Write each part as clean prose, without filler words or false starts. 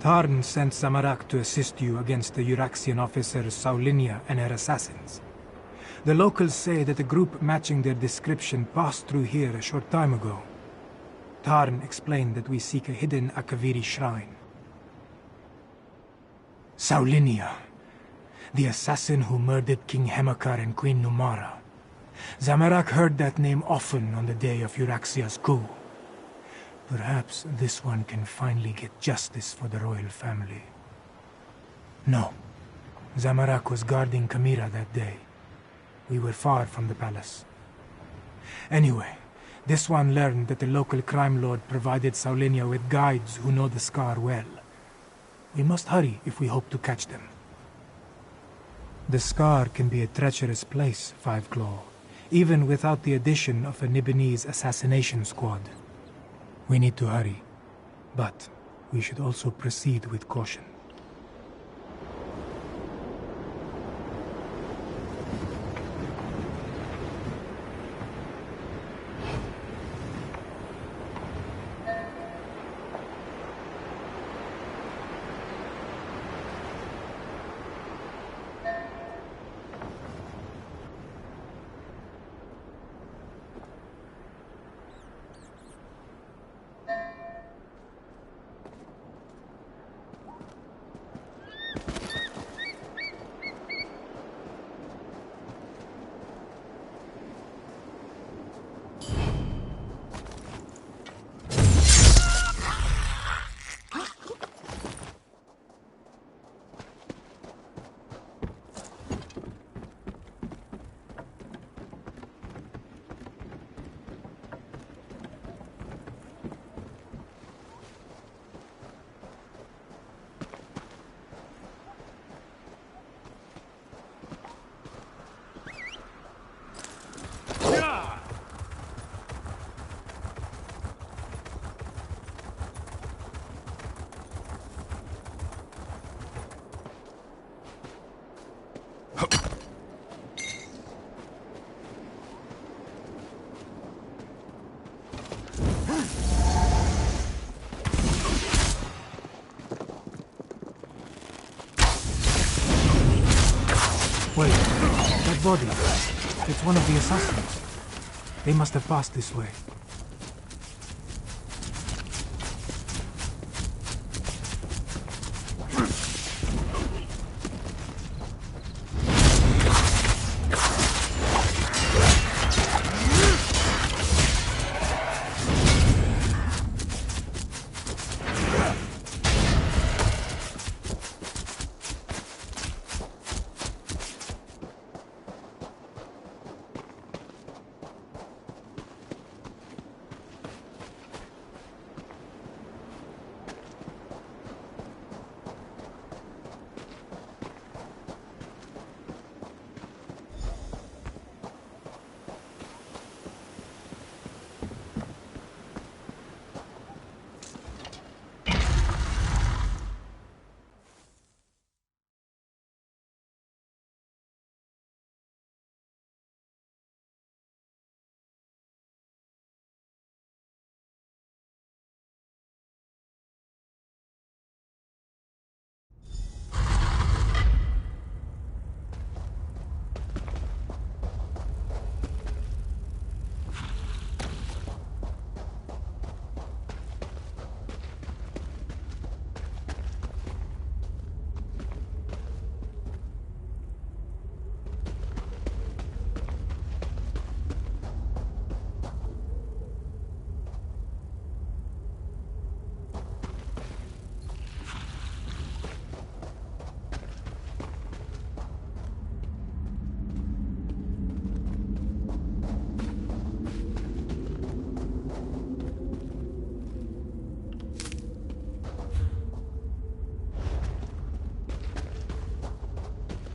Tarn sent Zamorak to assist you against the Euraxian officers Saulinia and her assassins. The locals say that a group matching their description passed through here a short time ago. Tarn explained that we seek a hidden Akaviri shrine. Saulinia, the assassin who murdered King Hemakar and Queen Numara. Zamorak heard that name often on the day of Euraxia's coup. Perhaps this one can finally get justice for the royal family. No. Zamorak was guarding Kamira that day. We were far from the palace. Anyway, this one learned that the local crime lord provided Saulinia with guides who know the scar well. We must hurry if we hope to catch them. The scar can be a treacherous place, Five Claw, even without the addition of a Nibonese assassination squad. We need to hurry, but we should also proceed with caution. Wait, that body. It's one of the assassins. They must have passed this way.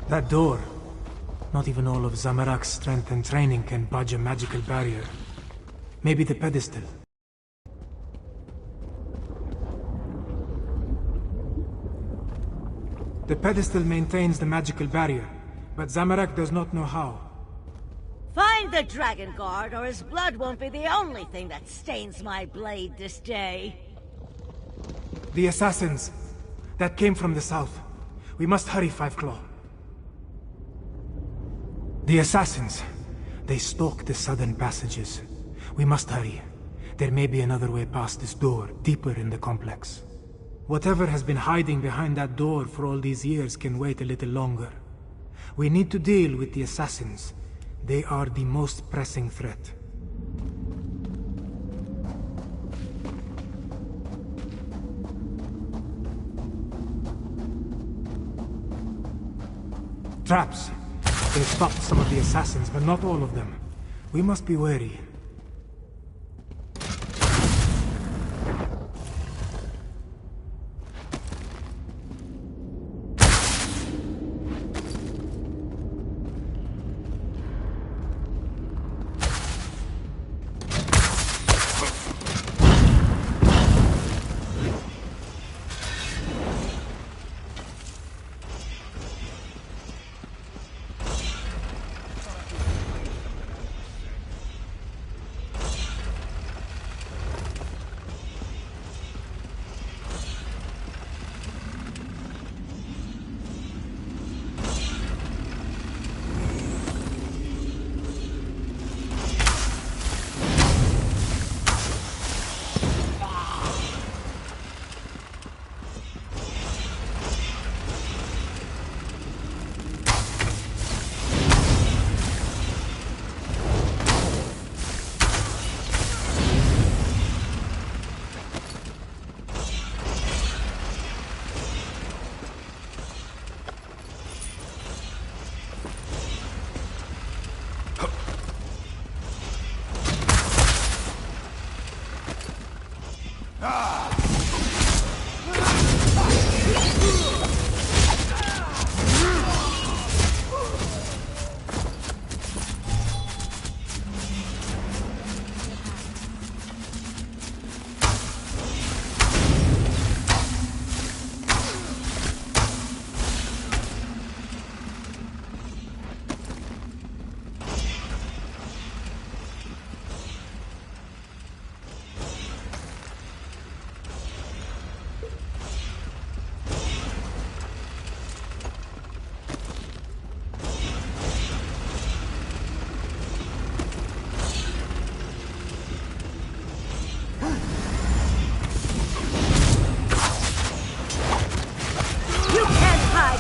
That door. Not even all of Zamorak's strength and training can budge a magical barrier. Maybe the pedestal. The pedestal maintains the magical barrier, but Zamorak does not know how. Find the Dragon Guard, or his blood won't be the only thing that stains my blade this day. The assassins. That came from the south. We must hurry, Five Claw. The assassins. They stalk the southern passages. We must hurry. There may be another way past this door, deeper in the complex. Whatever has been hiding behind that door for all these years can wait a little longer. We need to deal with the assassins. They are the most pressing threat. Traps. They've stopped some of the assassins, but not all of them. We must be wary.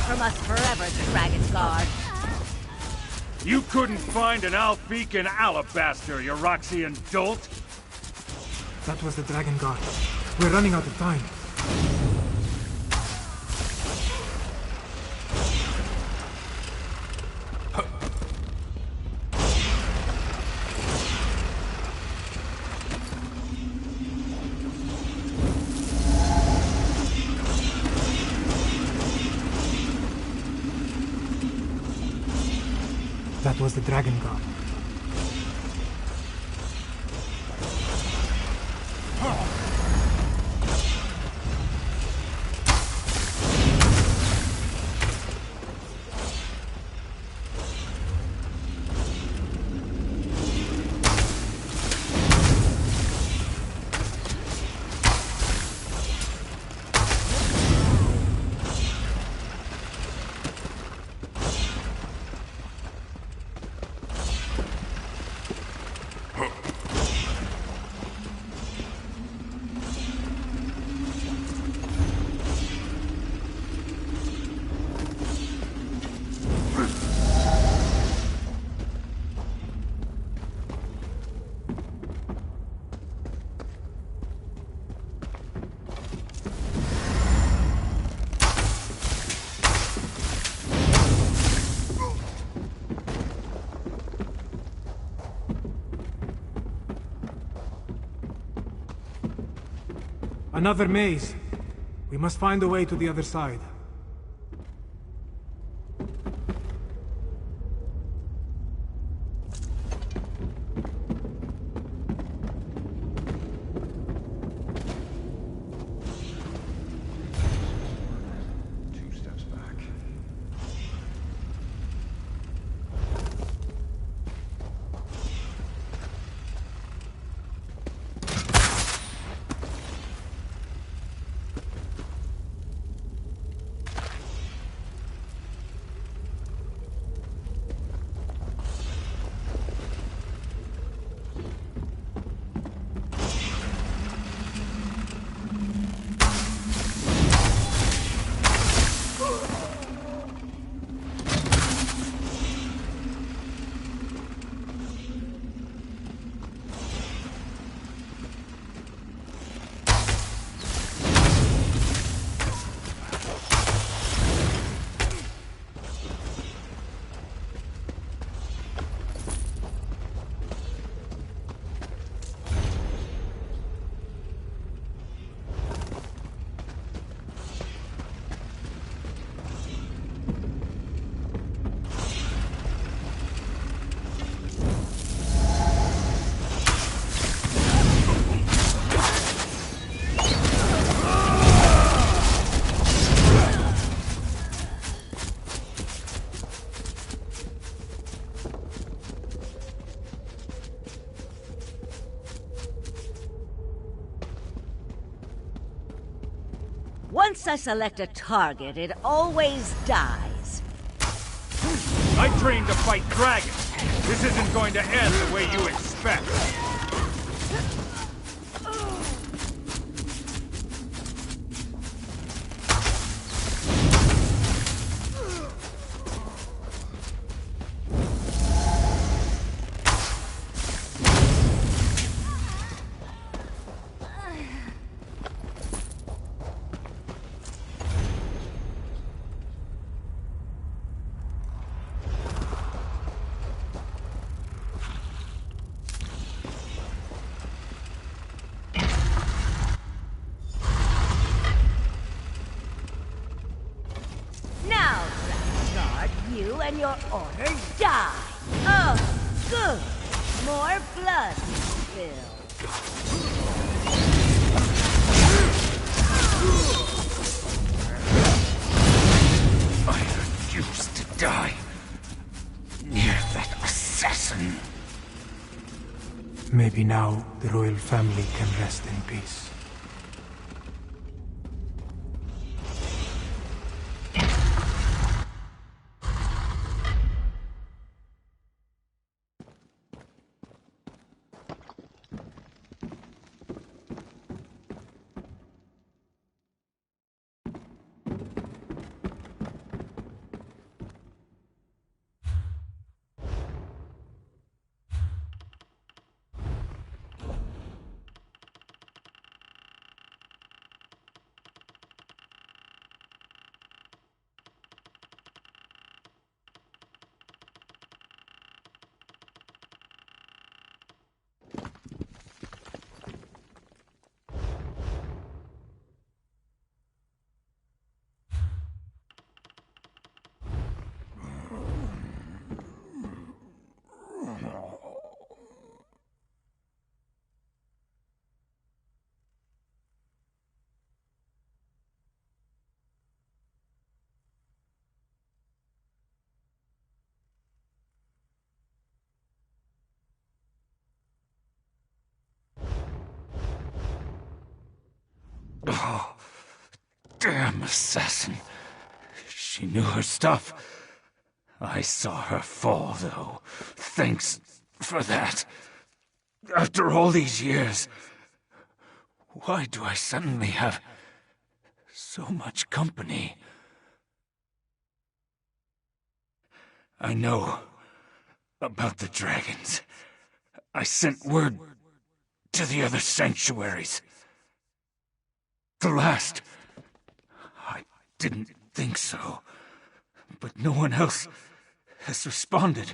From us forever, Dragon Guard. You couldn't find an Alfiq in Alabaster, you Roxian dolt! That was the Dragon Guard. We're running out of time. That was the Dragon Guard. Another maze. We must find a way to the other side. Once I select a target, it always dies. I trained to fight dragons. This isn't going to end the way you expect. You and your order die. Oh, good. More blood spilled. I refuse to die near that assassin. Maybe now the royal family can rest in peace. Oh, damn assassin. She knew her stuff. I saw her fall, though. Thanks for that. After all these years, why do I suddenly have so much company? I know about the dragons. I sent word to the other sanctuaries. The last, I didn't think so, but no one else has responded.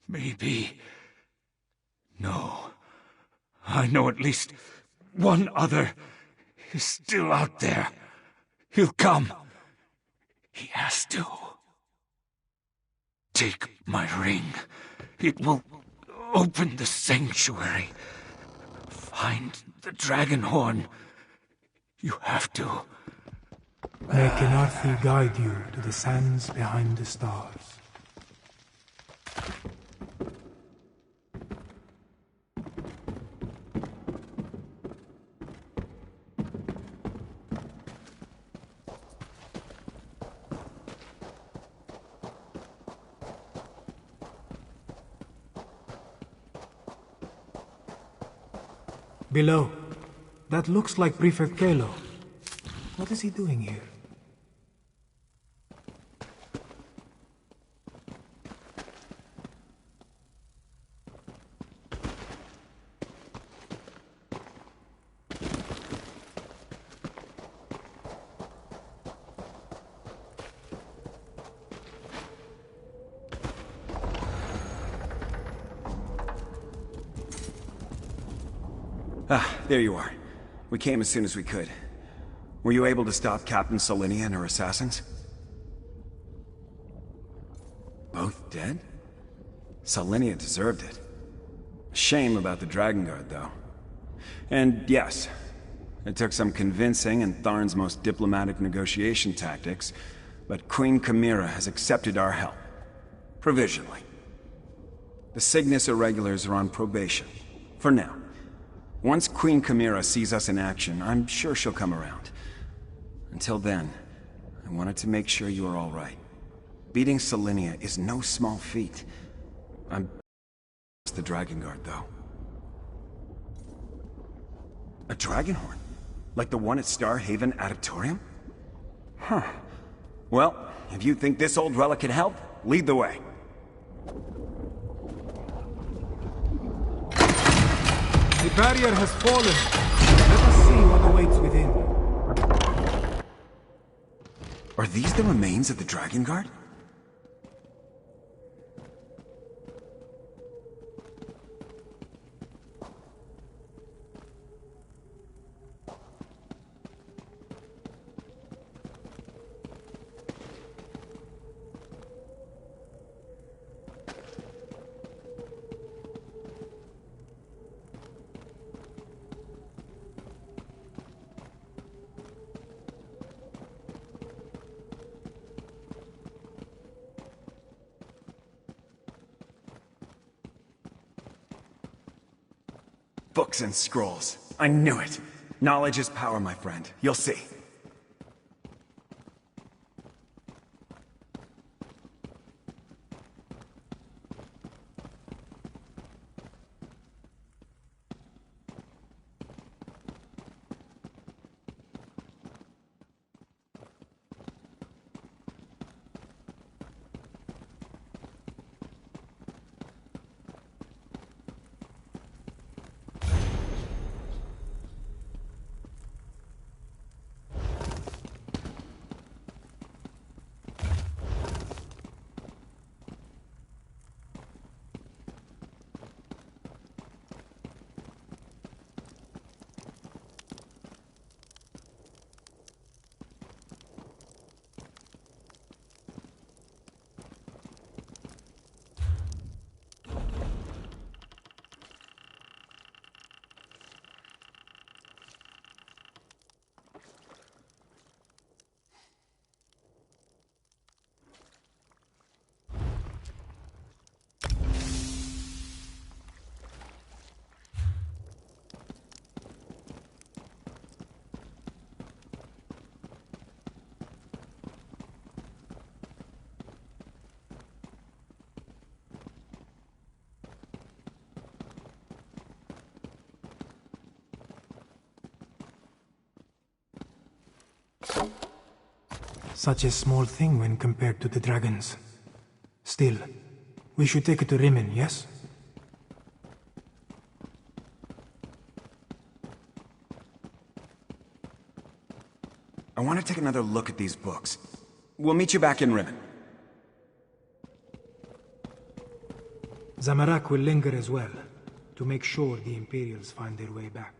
Maybe. No. I know at least one other is still out there. He'll come. He has to. Take my ring. It will open the sanctuary. Find the dragon horn. You have to. May Kenarthi guide you to the sands behind the stars. Below. That looks like Prefect Kalo. What is he doing here? Ah, there you are. We came as soon as we could. Were you able to stop Captain Solinia and her assassins? Both dead? Solinia deserved it. Shame about the Dragon Guard, though. And yes, it took some convincing and Tharn's most diplomatic negotiation tactics, but Queen Chimera has accepted our help. Provisionally. The Cygnus Irregulars are on probation. For now. Once Queen Chimera sees us in action, I'm sure she'll come around. Until then, I wanted to make sure you are all right. Beating Selenia is no small feat. I'm the Dragon Guard, though. A Dragonhorn? Like the one at Star Haven Adeptorium? Huh. Well, if you think this old relic can help, lead the way. The barrier has fallen. Let us see what awaits within. Are these the remains of the Dragon Guard? Books and scrolls. I knew it. Knowledge is power, my friend. You'll see. Such a small thing when compared to the dragons. Still, we should take it to Rimmon, yes? I want to take another look at these books. We'll meet you back in Rimmon. Zamorak will linger as well, to make sure the Imperials find their way back.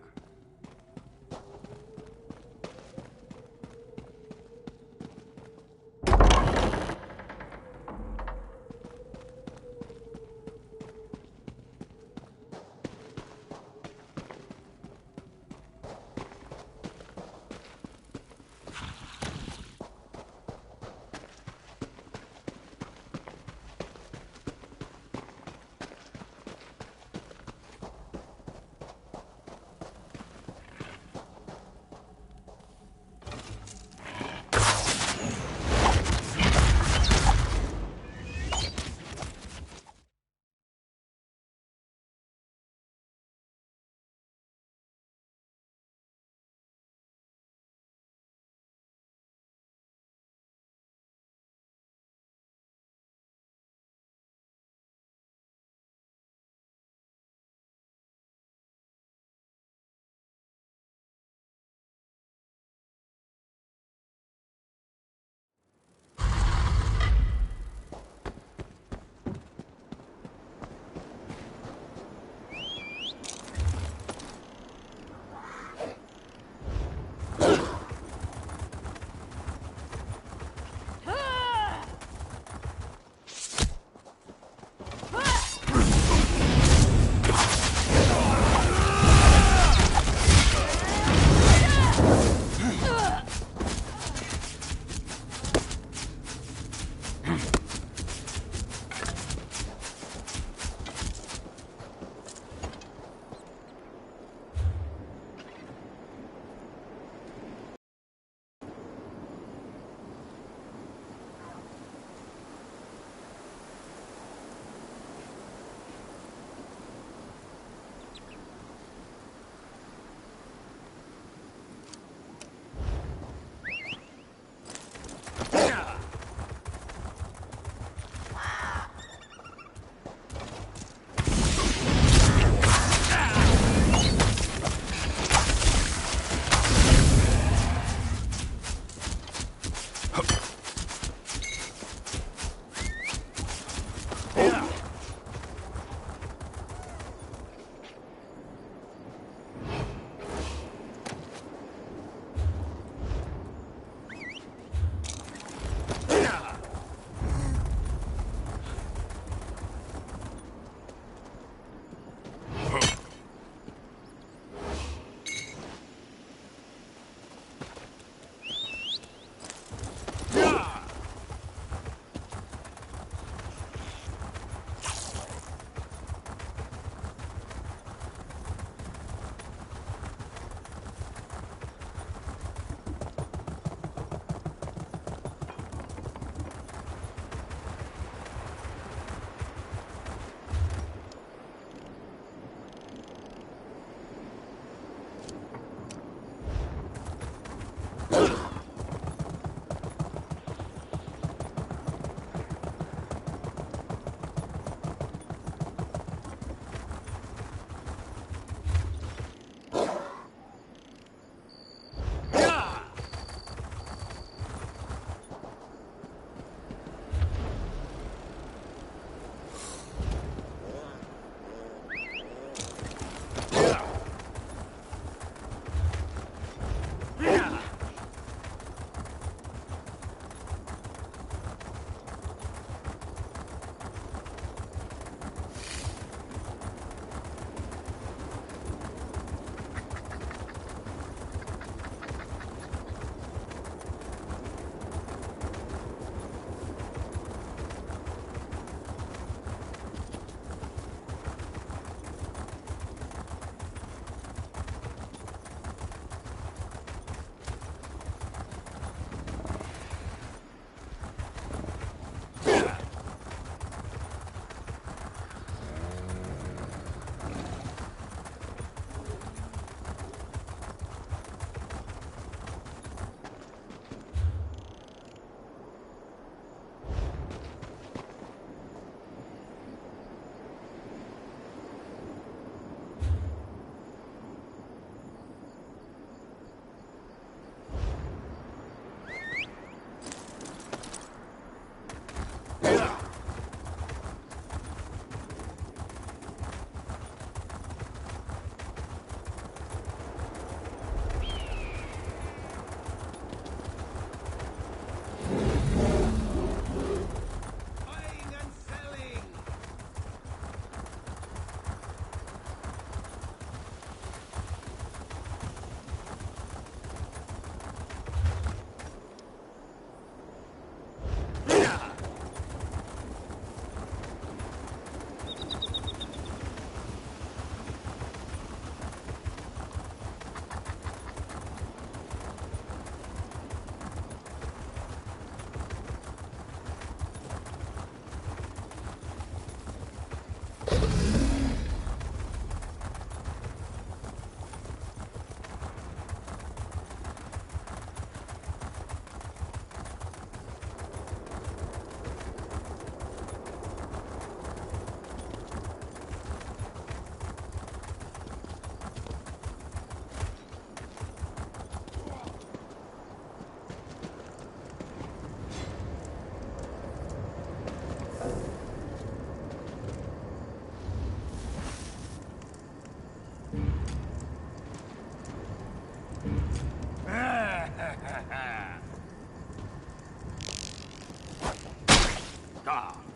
Ah.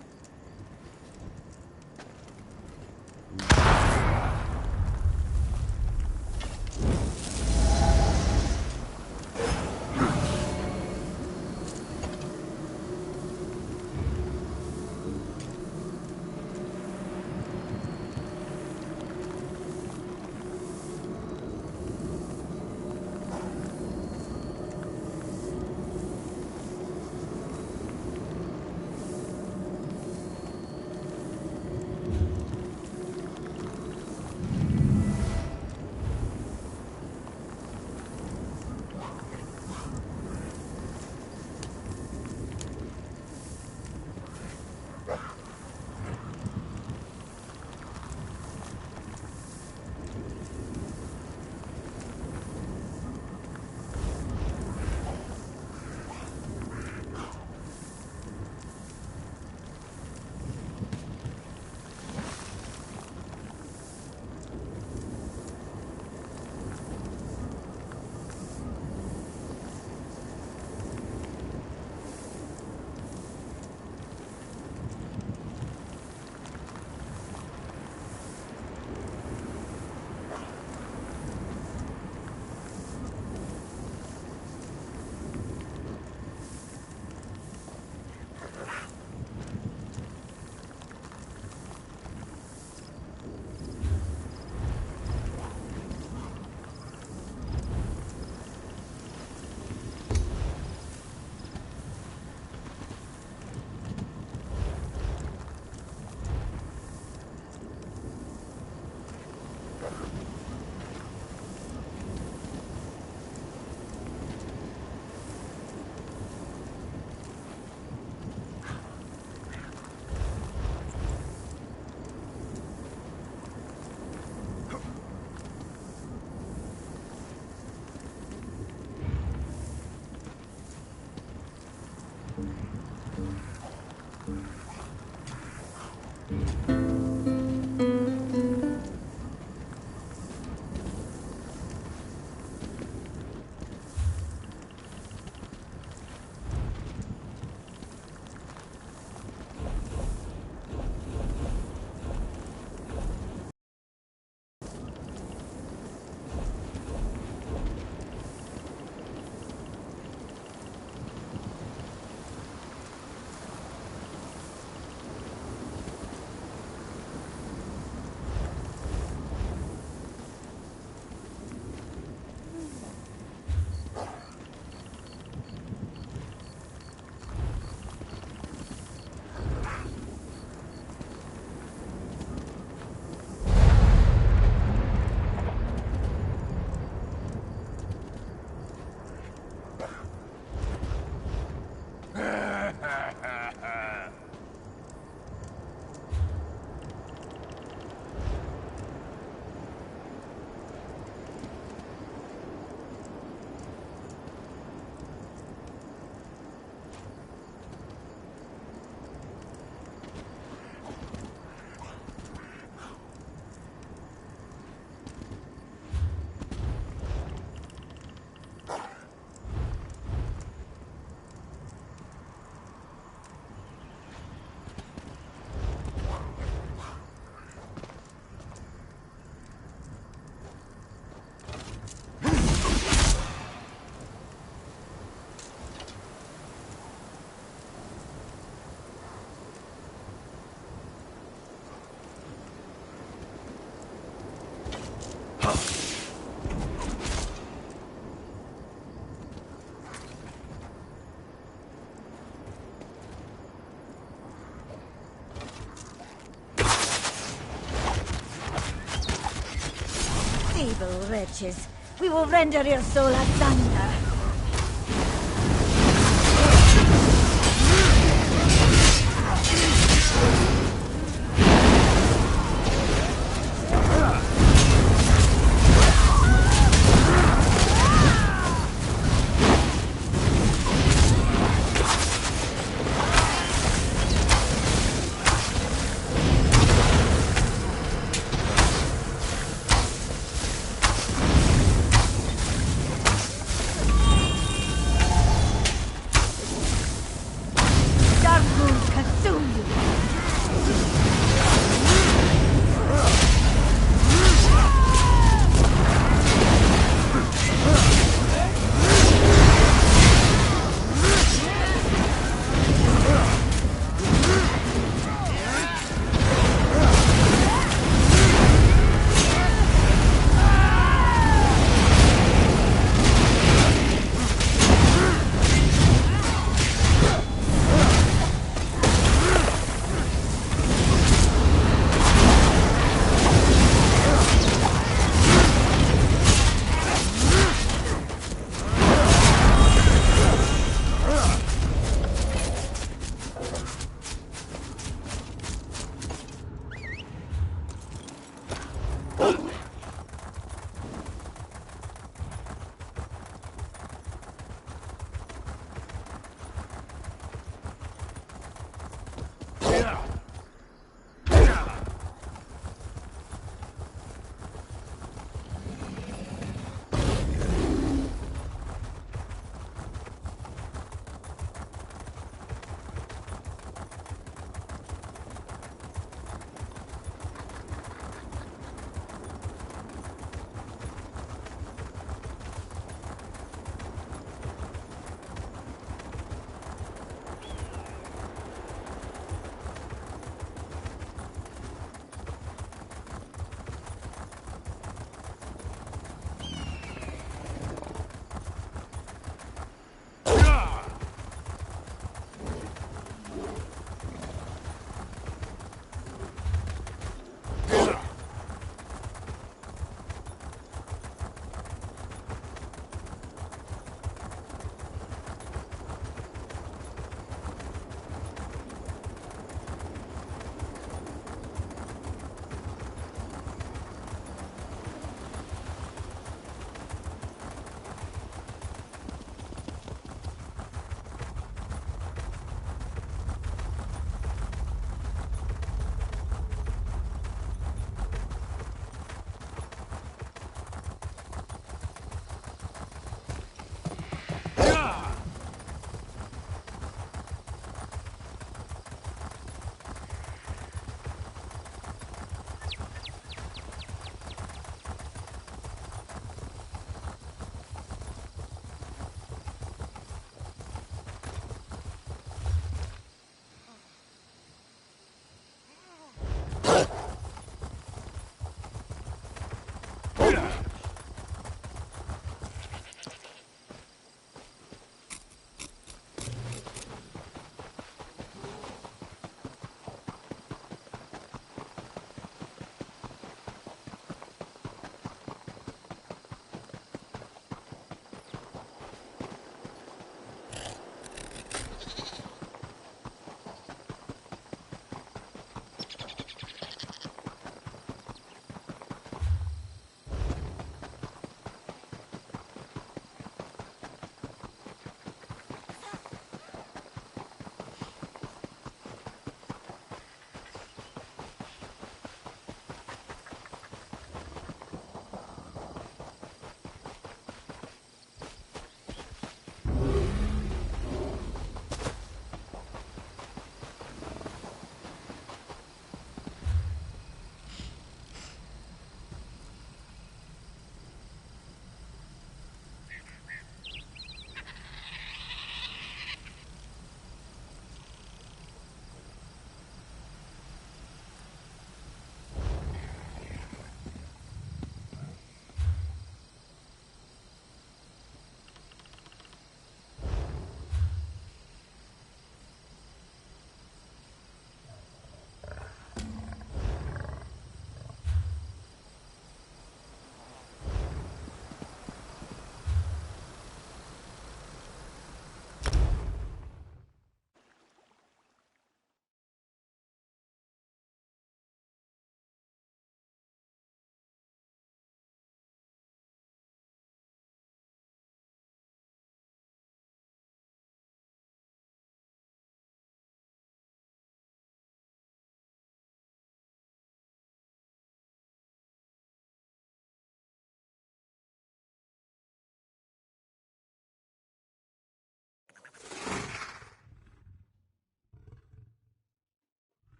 Evil wretches, we will render your soul asunder.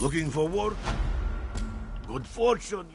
Looking for work? Good fortune.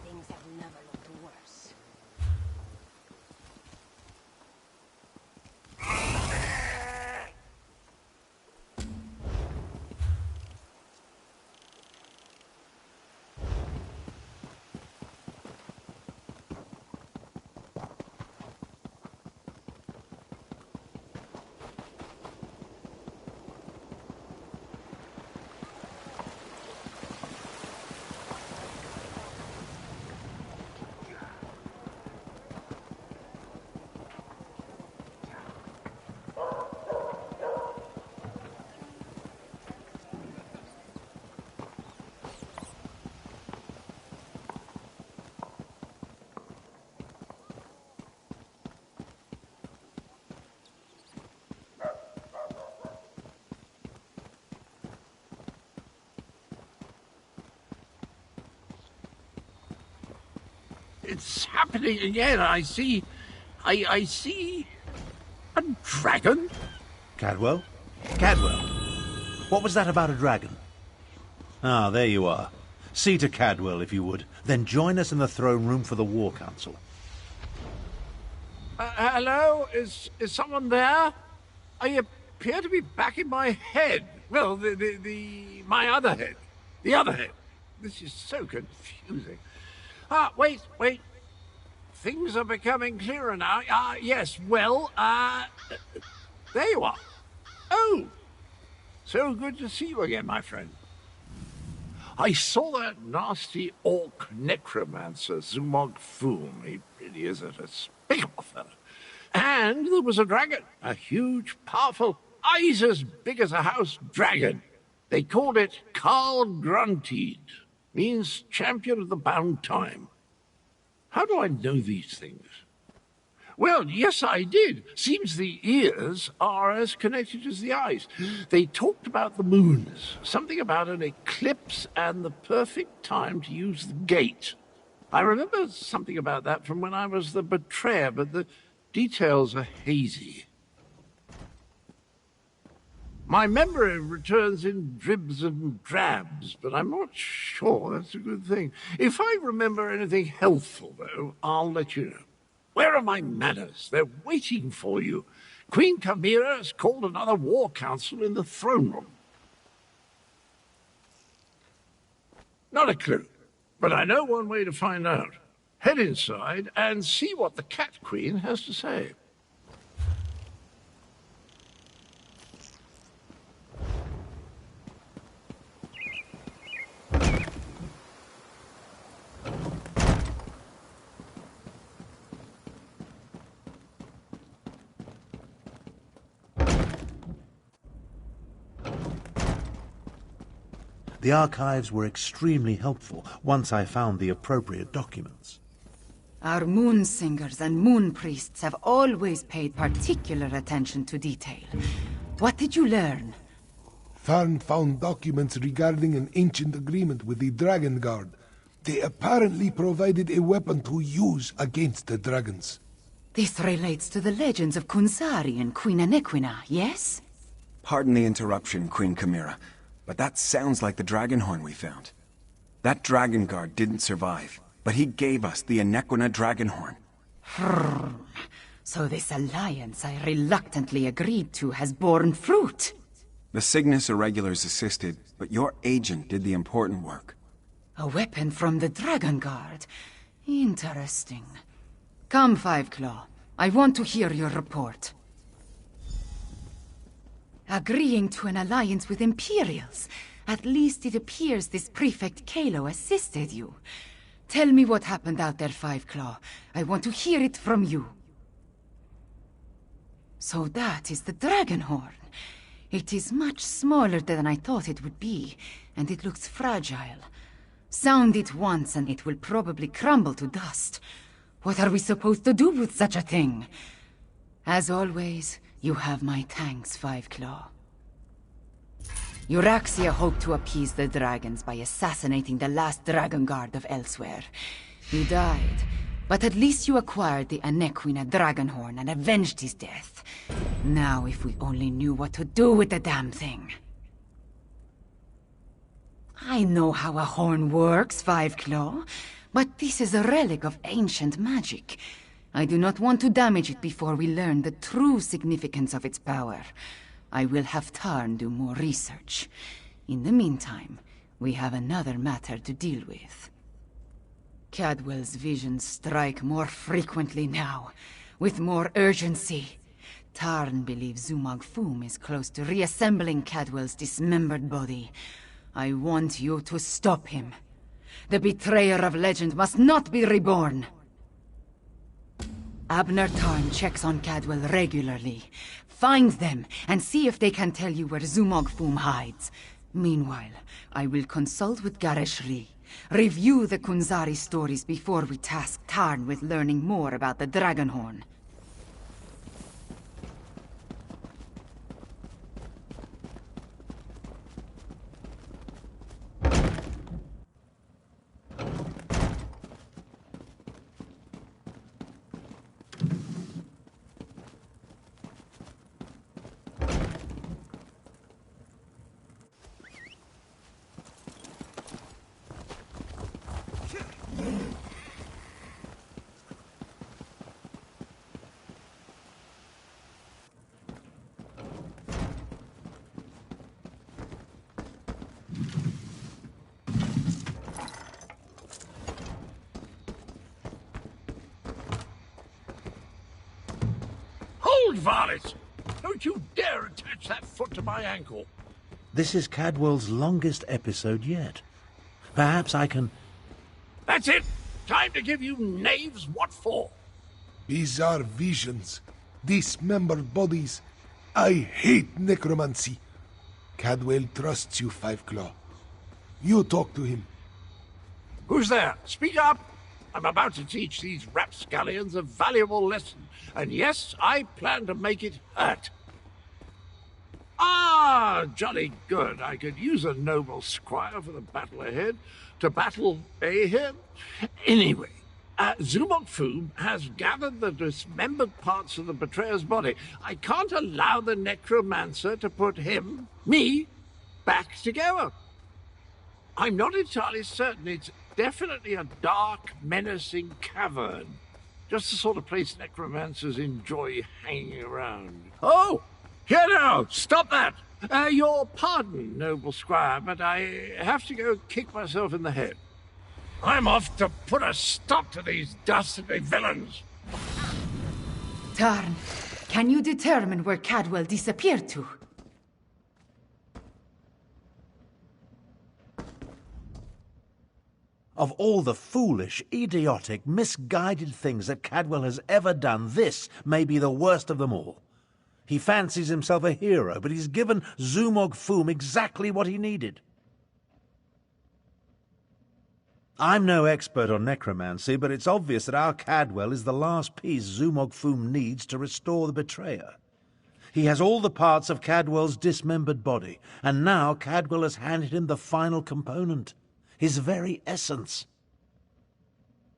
Things have never looked worse. It's happening again. I see a dragon. Cadwell? Cadwell? What was that about a dragon? Ah, there you are. See to Cadwell, if you would. Then join us in the throne room for the War Council. Hello? Is someone there? I appear to be back in my head. Well, my other head. The other head. This is so confusing. Wait. Things are becoming clearer now. Yes, well, there you are. Oh, so good to see you again, my friend. I saw that nasty orc necromancer, Zumog Foom. He really is a despicable fellow. And there was a dragon, a huge, powerful, eyes as big as a house dragon. They called it Carl Grunteed. Means champion of the bound time. How do I know these things? Well, yes, I did. Seems the ears are as connected as the eyes. They talked about the moons, something about an eclipse and the perfect time to use the gate. I remember something about that from when I was the betrayer, but the details are hazy. My memory returns in dribs and drabs, but I'm not sure that's a good thing. If I remember anything helpful, though, I'll let you know. Where are my manners? They're waiting for you. Queen Chimera has called another war council in the throne room. Not a clue, but I know one way to find out. Head inside and see what the Cat Queen has to say. The archives were extremely helpful once I found the appropriate documents. Our moon singers and moon priests have always paid particular attention to detail. What did you learn? Tharn found documents regarding an ancient agreement with the Dragon Guard. They apparently provided a weapon to use against the dragons. This relates to the legends of Kunzari and Queen Anequina, yes? Pardon the interruption, Queen Chimera, but that sounds like the dragon horn we found. That dragon guard didn't survive, but he gave us the Anequina dragon horn. So this alliance I reluctantly agreed to has borne fruit. The Cygnus Irregulars assisted, but your agent did the important work. A weapon from the Dragon Guard. Interesting. Come, Five Claw. I want to hear your report. agreeing to an alliance with Imperials. At least it appears this Prefect Kalo assisted you. Tell me what happened out there, Five Claw. I want to hear it from you. So that is the dragon horn. It is much smaller than I thought it would be, and it looks fragile. Sound it once and it will probably crumble to dust. What are we supposed to do with such a thing? As always, you have my thanks, Five Claw. Euraxia hoped to appease the dragons by assassinating the last dragon guard of Elsweyr. He died, but at least you acquired the Anequina Dragonhorn and avenged his death. Now if we only knew what to do with the damn thing. I know how a horn works, Five Claw, but this is a relic of ancient magic. I do not want to damage it before we learn the true significance of its power. I will have Tarn do more research. In the meantime, we have another matter to deal with. Cadwell's visions strike more frequently now, with more urgency. Tarn believes Zumog Foom is close to reassembling Cadwell's dismembered body. I want you to stop him. The betrayer of legend must not be reborn. Abner Tarn checks on Cadwell regularly. Find them and see if they can tell you where Zumog Foom hides. Meanwhile, I will consult with Gareshri. Review the Kunzari stories before we task Tarn with learning more about the Dragonhorn. Varlet! Don't you dare attach that foot to my ankle! This is Cadwell's longest episode yet. Perhaps I can... That's it! Time to give you knaves what for! Bizarre visions. Dismembered bodies. I hate necromancy. Cadwell trusts you, Five Claw. You talk to him. Who's there? Speak up! I'm about to teach these rapscallions a valuable lesson. And yes, I plan to make it hurt. Ah, jolly good. I could use a noble squire for the battle ahead. To battle him. Anyway, Zumog Foom has gathered the dismembered parts of the betrayer's body. I can't allow the necromancer to put me, back together. I'm not entirely certain. It's definitely a dark, menacing cavern. Just the sort of place necromancers enjoy hanging around. Oh! Here now! Stop that! Your pardon, noble squire, but I have to go kick myself in the head. I'm off to put a stop to these dastardly villains! Tarn, can you determine where Cadwell disappeared to? Of all the foolish, idiotic, misguided things that Cadwell has ever done, this may be the worst of them all. He fancies himself a hero, but he's given Zumog Foom exactly what he needed. I'm no expert on necromancy, but it's obvious that our Cadwell is the last piece Zumog Foom needs to restore the betrayer. He has all the parts of Cadwell's dismembered body, and now Cadwell has handed him the final component. His very essence.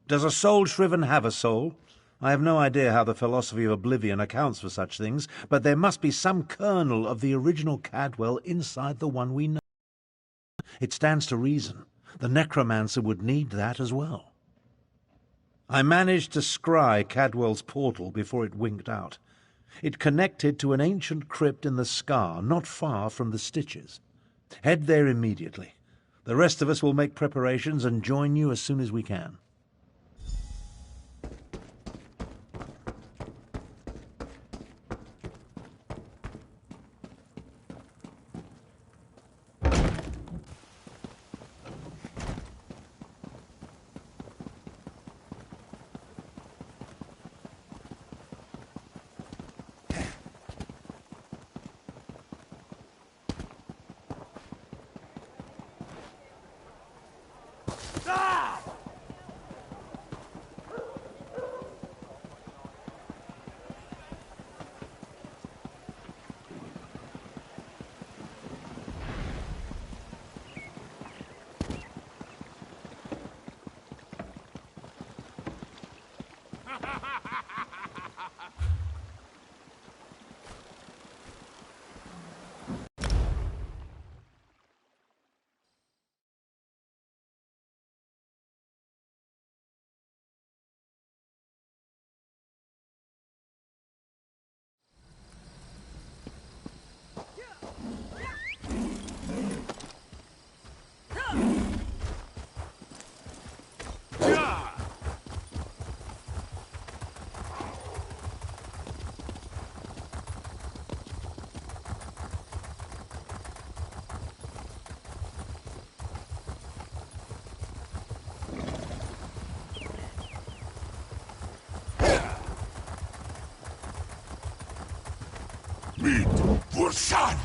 Does a soul shriven have a soul? I have no idea how the philosophy of oblivion accounts for such things, but there must be some kernel of the original Cadwell inside the one we know. It stands to reason. The necromancer would need that as well. I managed to scry Cadwell's portal before it winked out. It connected to an ancient crypt in the Scar, not far from the Stitches. Head there immediately. The rest of us will make preparations and join you as soon as we can. Meet Bursan!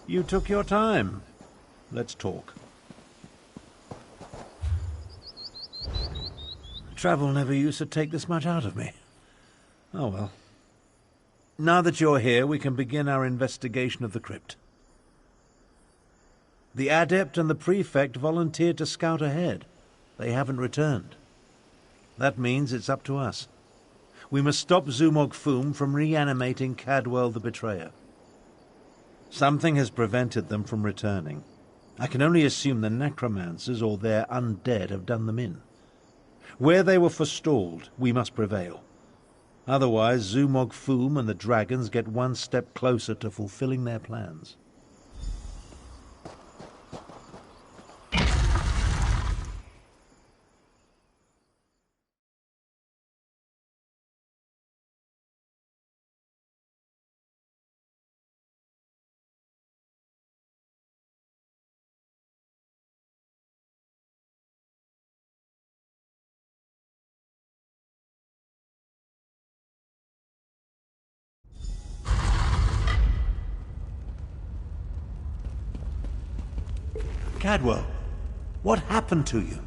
You took your time. Let's talk. Travel never used to take this much out of me. Oh well. Now that you're here, we can begin our investigation of the crypt. The Adept and the Prefect volunteered to scout ahead. They haven't returned. That means it's up to us. We must stop Zumog Foom from reanimating Cadwell the Betrayer. Something has prevented them from returning. I can only assume the necromancers or their undead have done them in. Where they were forestalled, we must prevail. Otherwise, Zumog Foom and the dragons get one step closer to fulfilling their plans. Cadwell, what happened to you?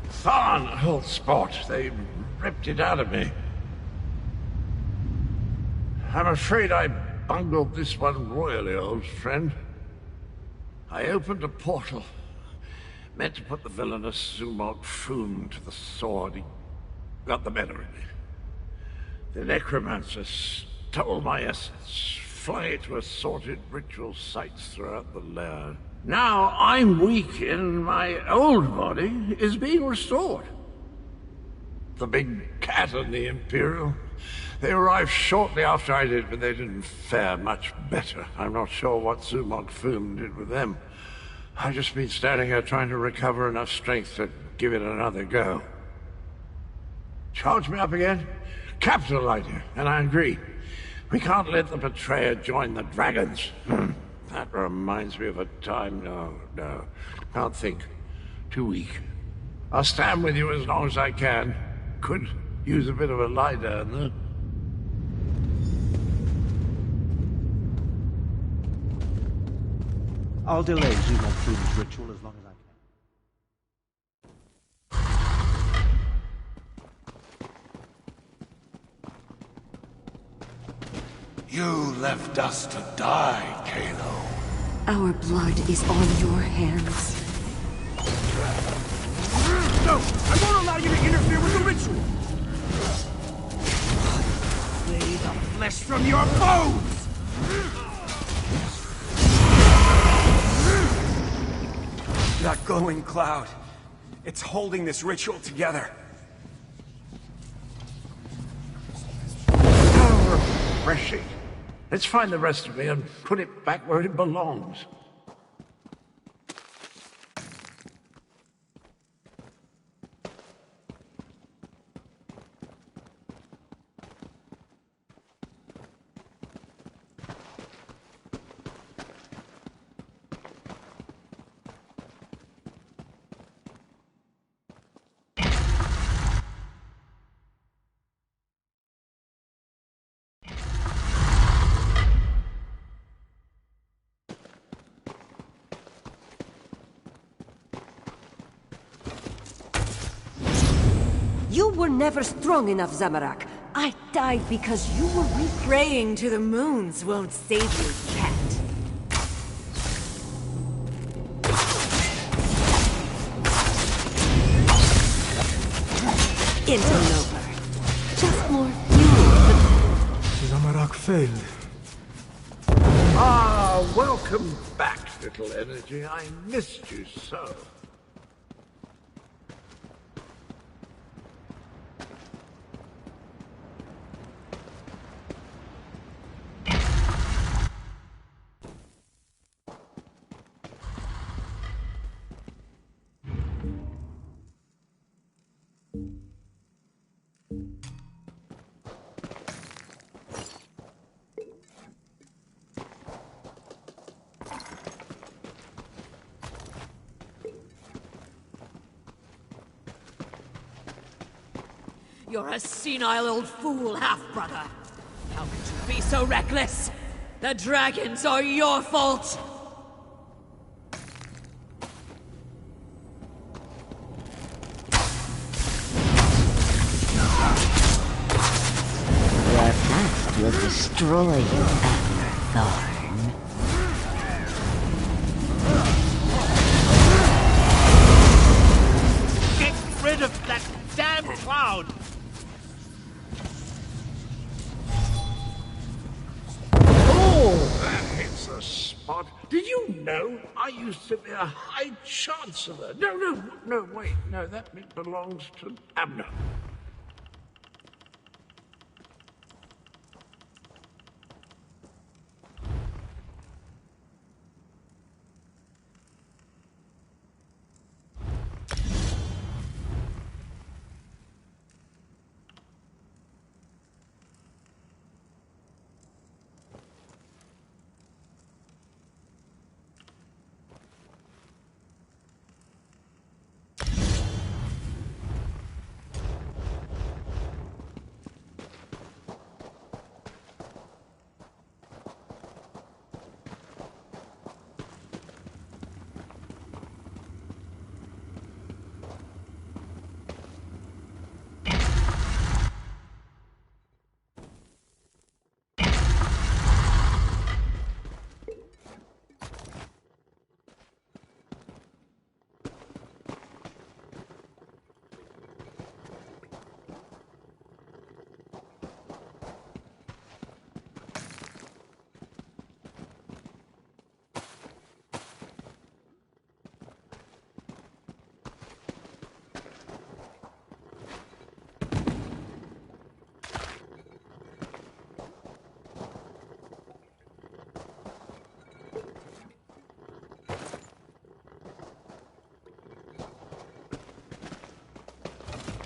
Thorn, old sport. They ripped it out of me. I'm afraid I bungled this one royally, old friend. I opened a portal, meant to put the villainous Zumog Foom to the sword. He got the better of me. The necromancer stole my essence, flung it to assorted ritual sites throughout the lair. Now I'm weak and my old body is being restored. The big cat and the Imperial, they arrived shortly after I did, but they didn't fare much better. I'm not sure what Zumog Foom did with them. I've just been standing here trying to recover enough strength to give it another go. Charge me up again? Capital idea, and I agree. We can't let the betrayer join the dragons. That reminds me of a time. No. Can't think. Too weak. I'll stand with you as long as I can. Could use a bit of a lie down, though. I'll delay Zumog Foom's ritual as long as I can. You left us to die, Kalo. Our blood is on your hands. No! I won't allow you to interfere with the ritual! Lay the flesh from your bones! That glowing cloud. It's holding this ritual together. How refreshing. Let's find the rest of it and put it back where it belongs. You were never strong enough, Zamorak. I died because you were weak. Praying to the moons won't save you, cat. Interloper. Just more fuel. Zamorak failed. Ah, welcome back, little energy. I missed you so. You're a senile old fool, half-brother. How could you be so reckless? The dragons are your fault! Your past will destroy you, Thorn. Get rid of that damn cloud! That hits the spot. Did you know I used to be a High Chancellor? No, wait. No, that bit belongs to Abner.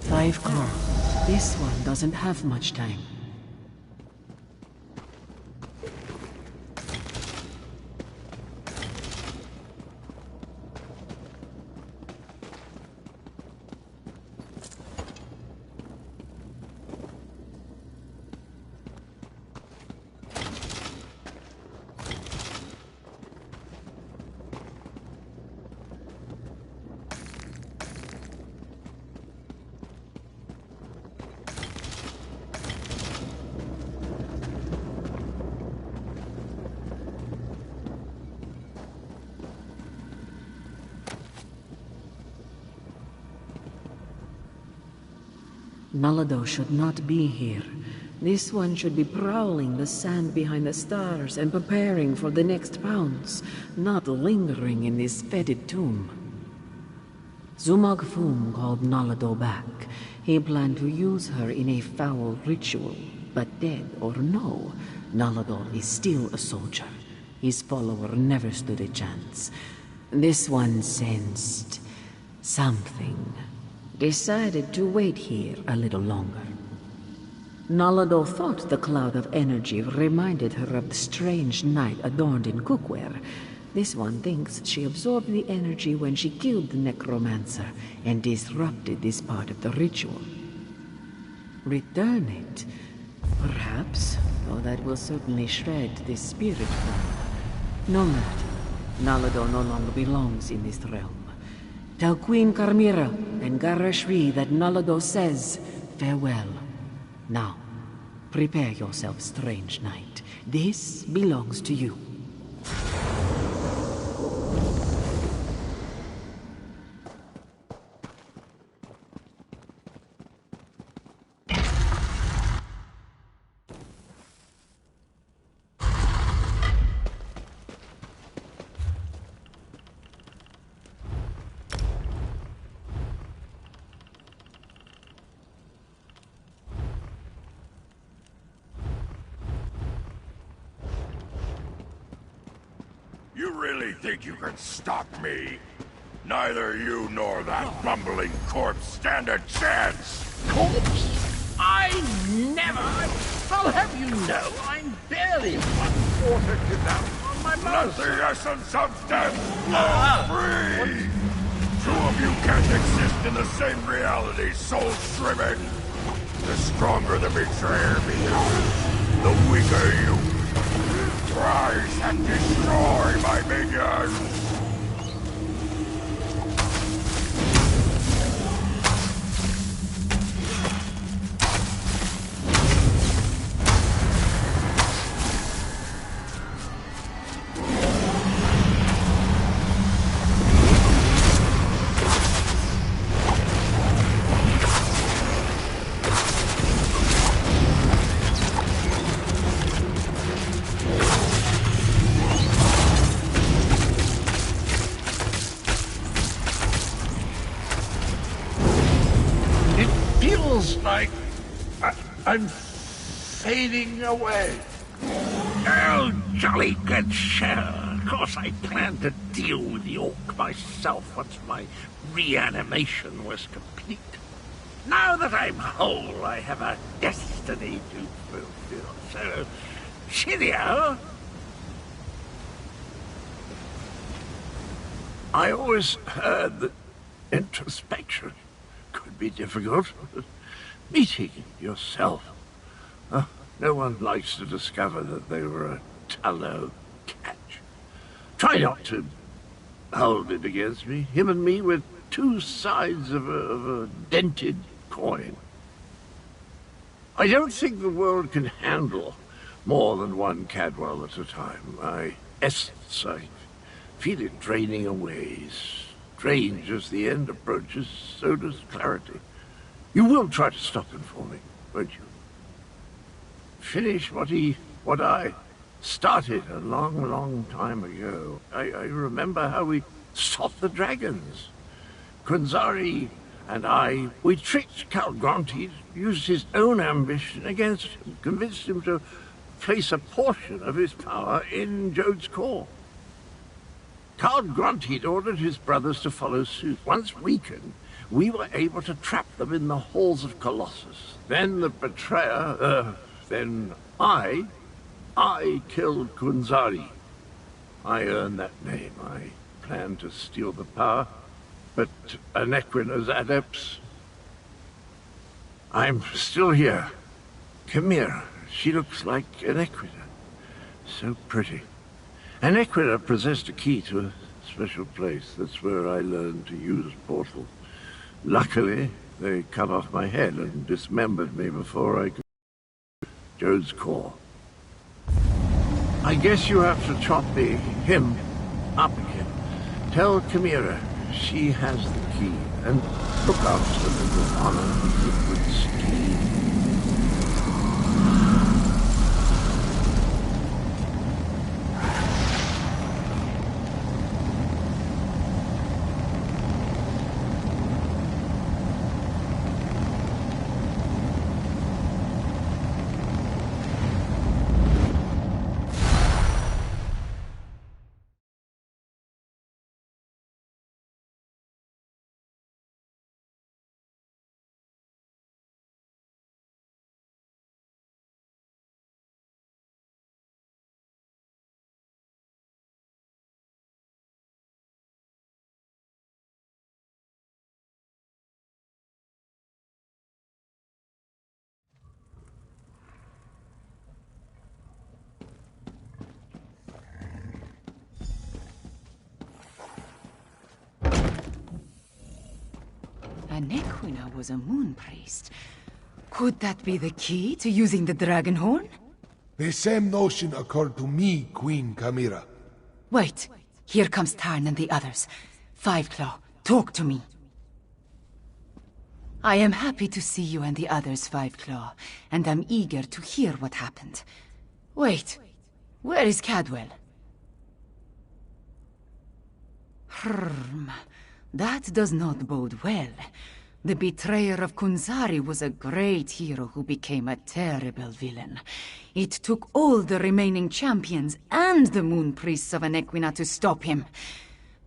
Five Claw. This one doesn't have much time. Malado should not be here. This one should be prowling the sand behind the stars and preparing for the next pounce, not lingering in this fetid tomb. Zumog Fum called Nalado back. He planned to use her in a foul ritual, but dead or no, Nalado is still a soldier. His follower never stood a chance. This one sensed something. Decided to wait here a little longer. Nalado thought the cloud of energy reminded her of the strange knight adorned in cookware. This one thinks she absorbed the energy when she killed the necromancer and disrupted this part of the ritual. Return it, perhaps, though that will certainly shred this spirit from her. No matter, Nalado no longer belongs in this realm. Tell Queen Carmira and Garashri that Nalado says farewell. Now, prepare yourself, strange knight. This belongs to you. You really think you can stop me? Neither you nor that bumbling corpse stand a chance! Corpse? I never! I'll have you know, I'm barely 1/4 kidnapped on my Let mouse! the essence of death flow free! Two of you can't exist in the same reality, soul-shriven! The stronger the betrayer becomes, the weaker you. Rise and destroy my minions! Like I'm fading away. Oh, jolly good sir. Of course I planned to deal with the orc myself once my reanimation was complete. Now that I'm whole, I have a destiny to fulfill. So, cheerio. I always heard that introspection could be difficult. Meeting yourself. No one likes to discover that they were a tallow catch. Try not to hold it against me. Him and me were two sides of a dented coin. I don't think the world can handle more than one Cadwell at a time. My essence, I feel it draining away. Strange as the end approaches, so does clarity. You will try to stop him for me, won't you? Finish what I started a long, long time ago. I remember how we stopped the dragons. Quinzari and I, we tricked Count Gronti, used his own ambition against him, convinced him to place a portion of his power in Jode's core. Count Gronti ordered his brothers to follow suit. Once weakened, we were able to trap them in the halls of Colossus. Then the betrayer, then I killed Quinzari. I earned that name. I planned to steal the power, but Anequina's adepts... I'm still here. Chimera, she looks like Anequina. So pretty. Anequina possessed a key to a special place. That's where I learned to use portals. Luckily, they cut off my head and dismembered me before I could Jode's core. I guess you have to chop him up again. Tell Chimera she has the key, and look after them with honor and with scheme. Anequina was a moon priest. Could that be the key to using the dragon horn? The same notion occurred to me, Queen Chimera. Wait. Here comes Tarn and the others. Fiveclaw, talk to me. I am happy to see you and the others, Fiveclaw, and I'm eager to hear what happened. Wait, where is Cadwell? That does not bode well. The betrayer of Kunzari was a great hero who became a terrible villain. It took all the remaining champions and the moon priests of Anequina to stop him.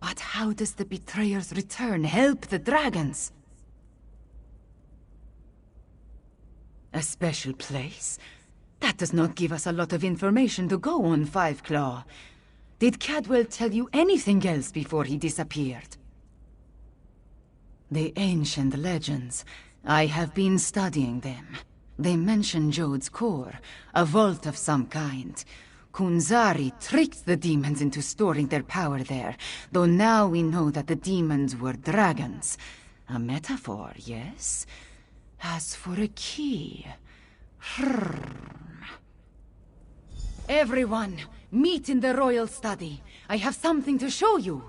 But how does the betrayer's return help the dragons? A special place? That does not give us a lot of information to go on, Fiveclaw. Did Cadwell tell you anything else before he disappeared? The ancient legends. I have been studying them. They mention Jode's core, a vault of some kind. Kunzari tricked the demons into storing their power there, though now we know that the demons were dragons. A metaphor, yes? As for a key... Everyone, meet in the royal study. I have something to show you.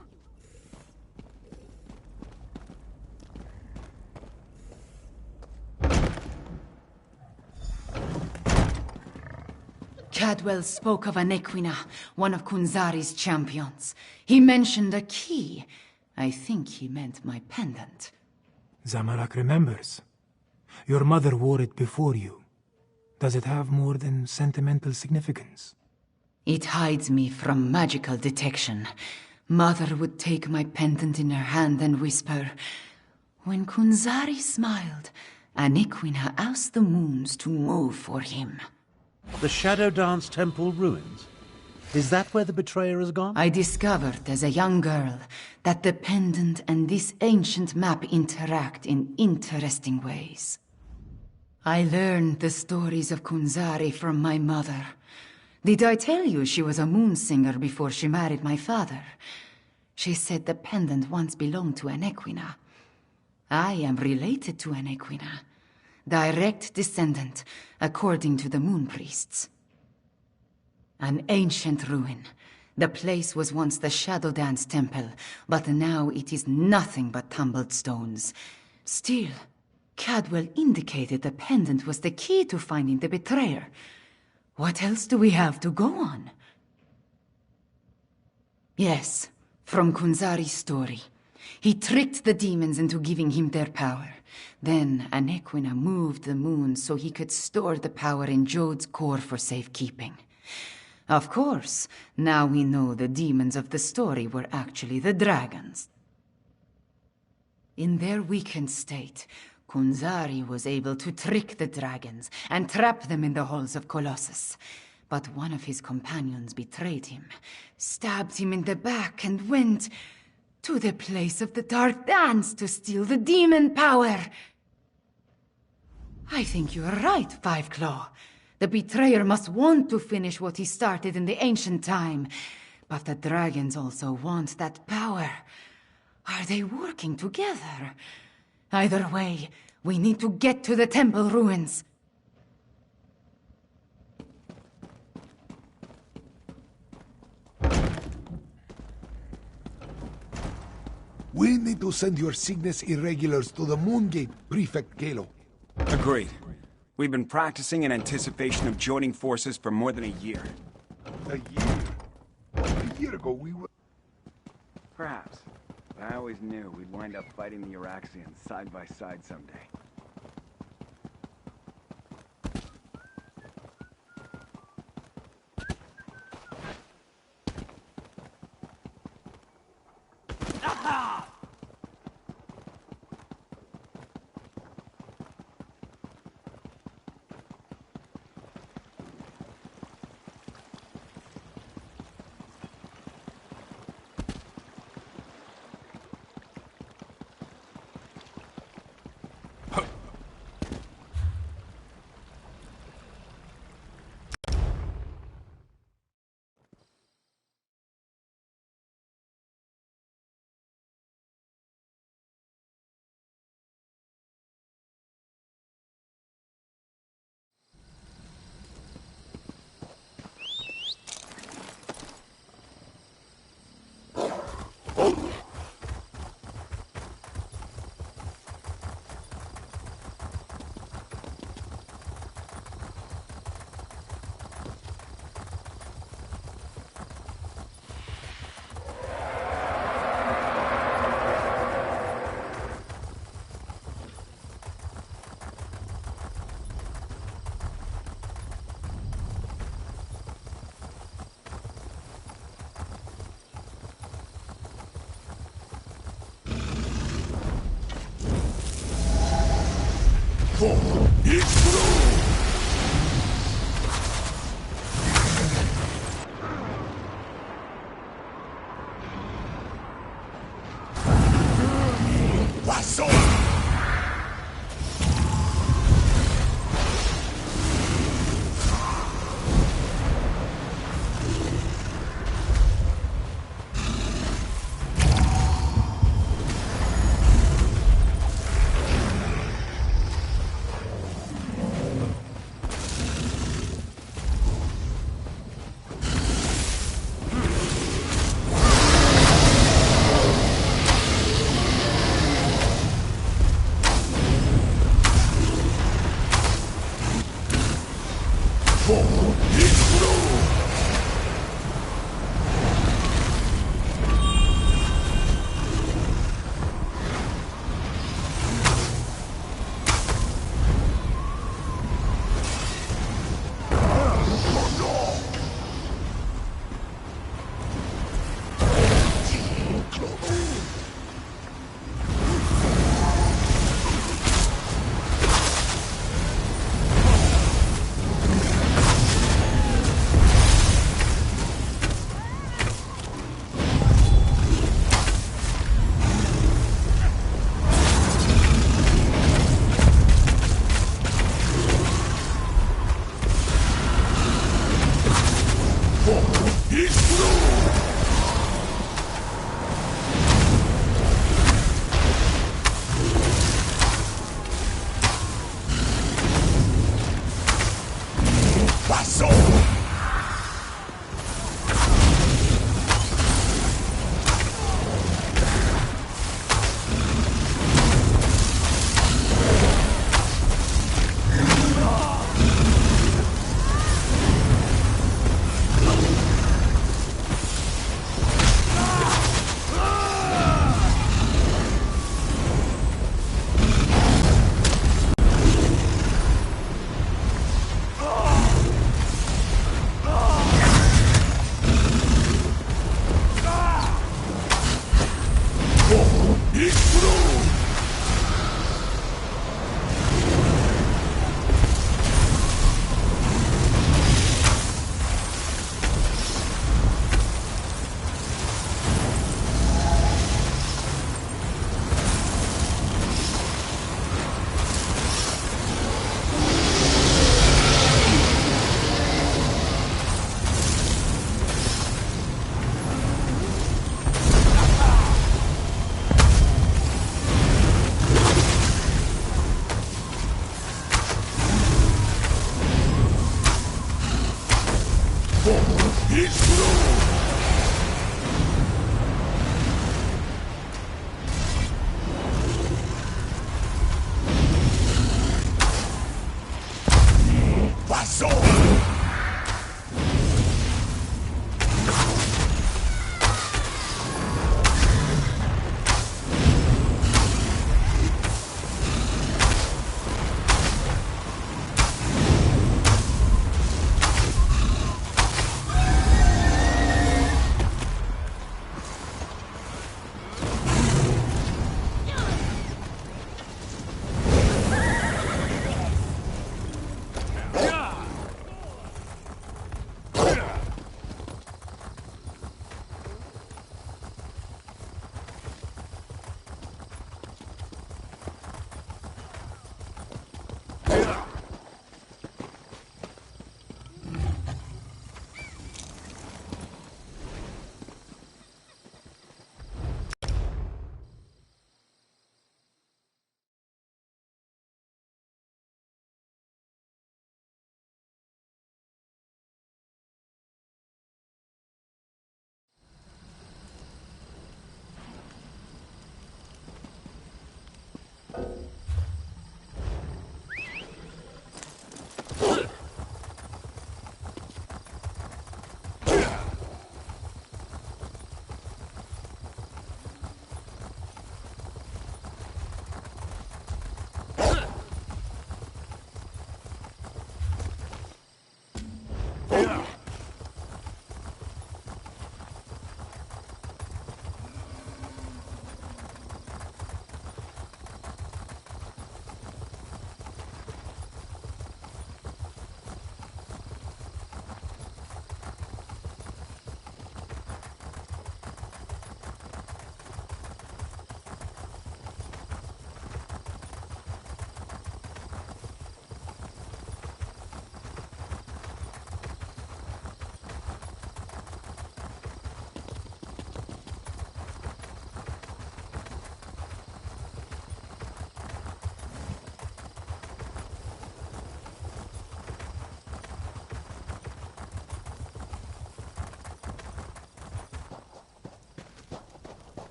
Cadwell spoke of Anequina, one of Kunzari's champions. He mentioned a key. I think he meant my pendant. Zamorak remembers. Your mother wore it before you. Does it have more than sentimental significance? It hides me from magical detection. Mother would take my pendant in her hand and whisper, "When Kunzari smiled, Anequina asked the moons to move for him." The Shadow Dance Temple ruins? Is that where the betrayer has gone? I discovered as a young girl that the pendant and this ancient map interact in interesting ways. I learned the stories of Kunzari from my mother. Did I tell you she was a moon singer before she married my father? She said the pendant once belonged to Anequina. I am related to Anequina. Direct descendant, according to the moon priests. An ancient ruin. The place was once the Shadow Dance Temple, but now it is nothing but tumbled stones. Still, Cadwell indicated the pendant was the key to finding the betrayer. What else do we have to go on? Yes, from Kunzari's story. He tricked the demons into giving him their power. Then Anequina moved the moon so he could store the power in Jode's core for safekeeping. Of course, now we know the demons of the story were actually the dragons. In their weakened state, Kunzari was able to trick the dragons and trap them in the halls of Colossus. But one of his companions betrayed him, stabbed him in the back, and went to the place of the Dark Dance to steal the demon power. I think you are right, Fiveclaw. The betrayer must want to finish what he started in the ancient time. But the dragons also want that power. Are they working together? Either way, we need to get to the temple ruins. We need to send your Cygnus Irregulars to the Moongate, Prefect Kalo. Agreed. We've been practicing in anticipation of joining forces for more than a year. A year? A year ago we were... Perhaps. But I always knew we'd wind up fighting the Iraxians side by side someday. for. It's true! Passou!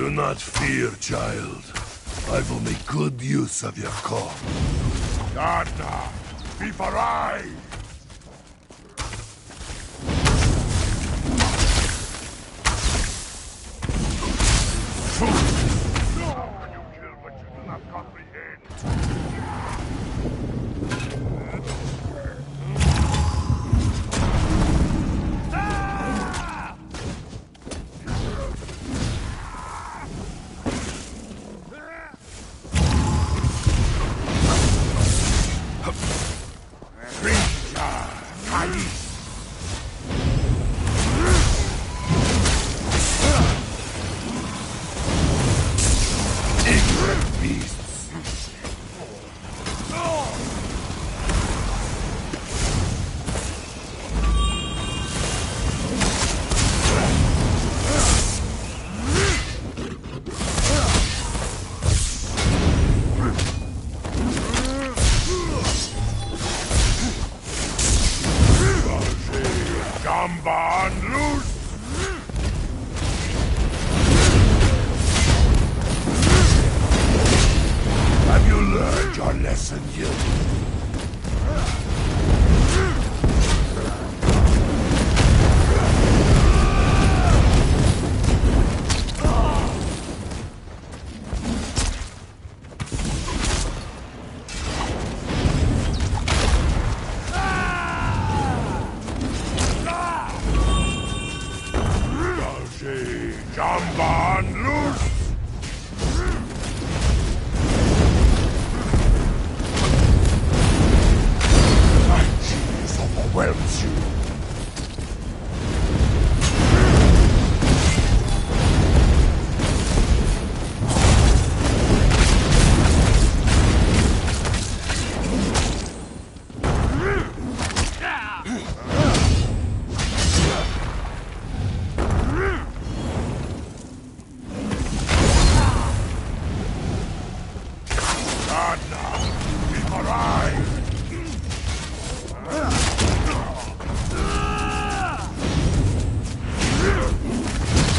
Do not fear, child. I will make good use of your call. Gardner, Vivarai! How can you kill what you do not comprehend?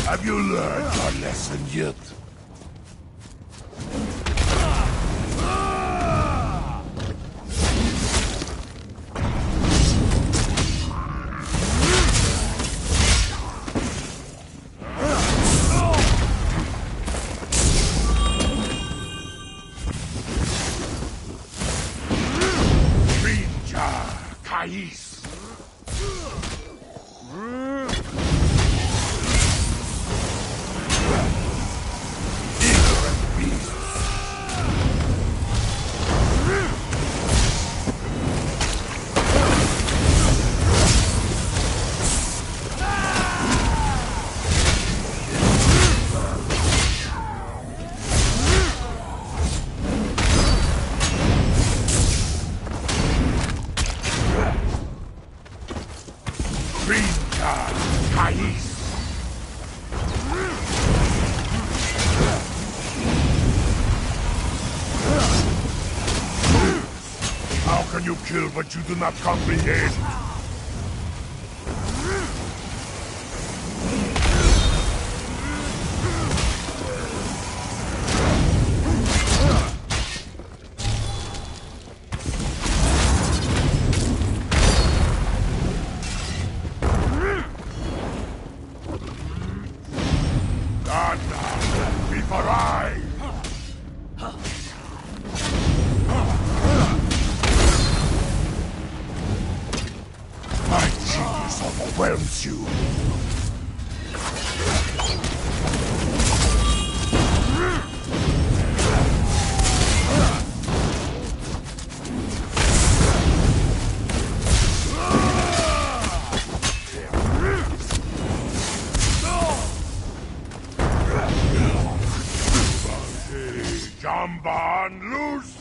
Have you learned your lesson yet? How can you kill what you do not comprehend? Overwhelms you. Jamban loose!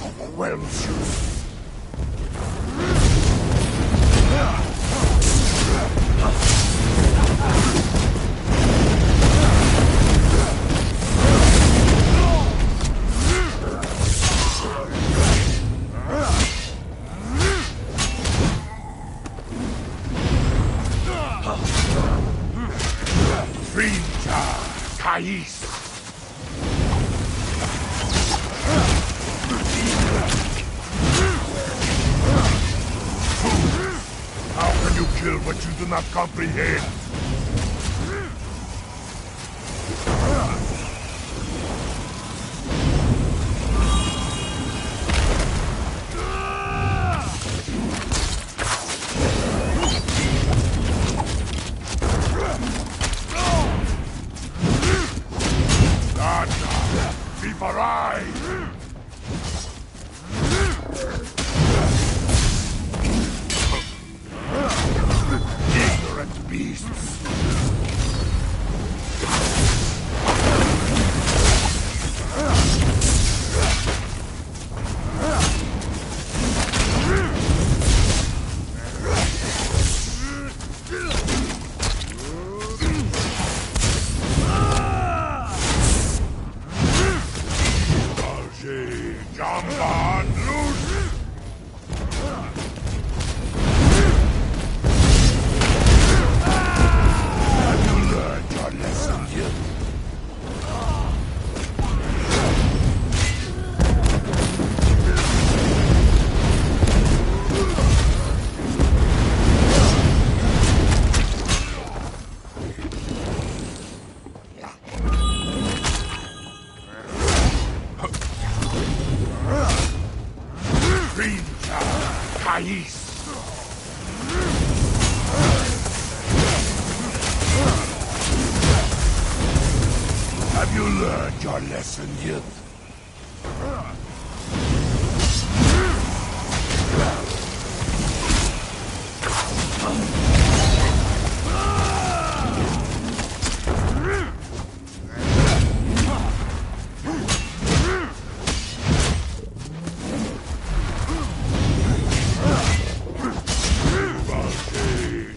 Overwhelms you. not comprehend. Ignorant beasts. Jamba, loose! Have you learned your lesson yet? Have you learned your lesson yet?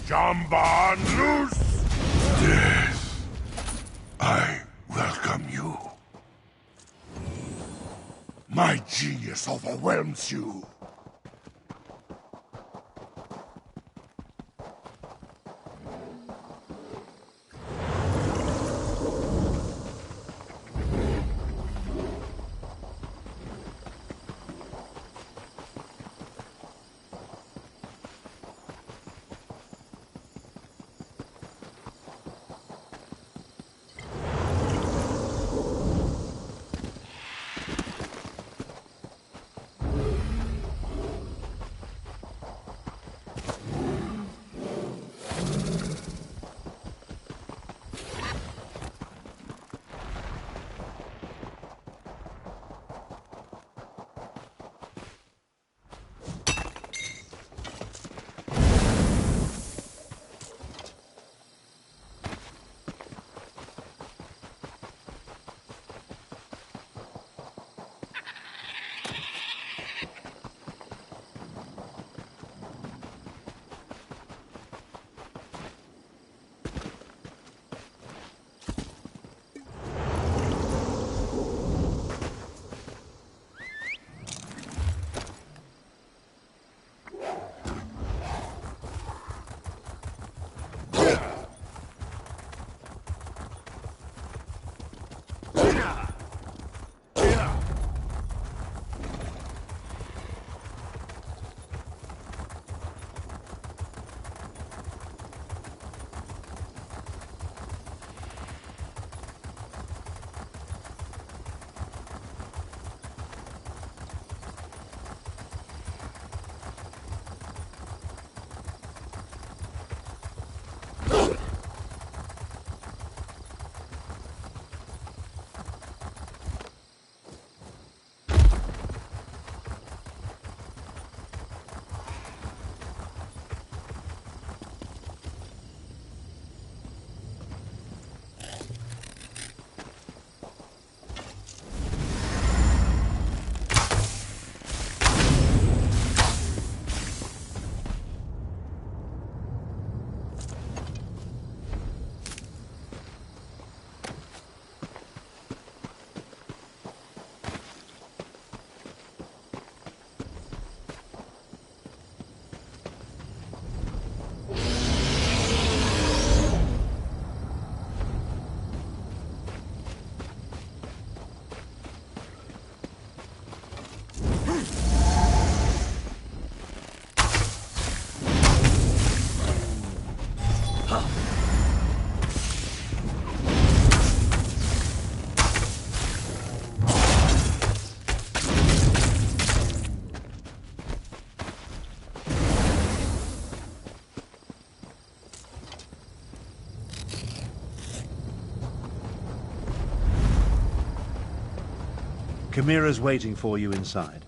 Jamba, loose! Death, I welcome you. My genius overwhelms you. Chimera's waiting for you inside.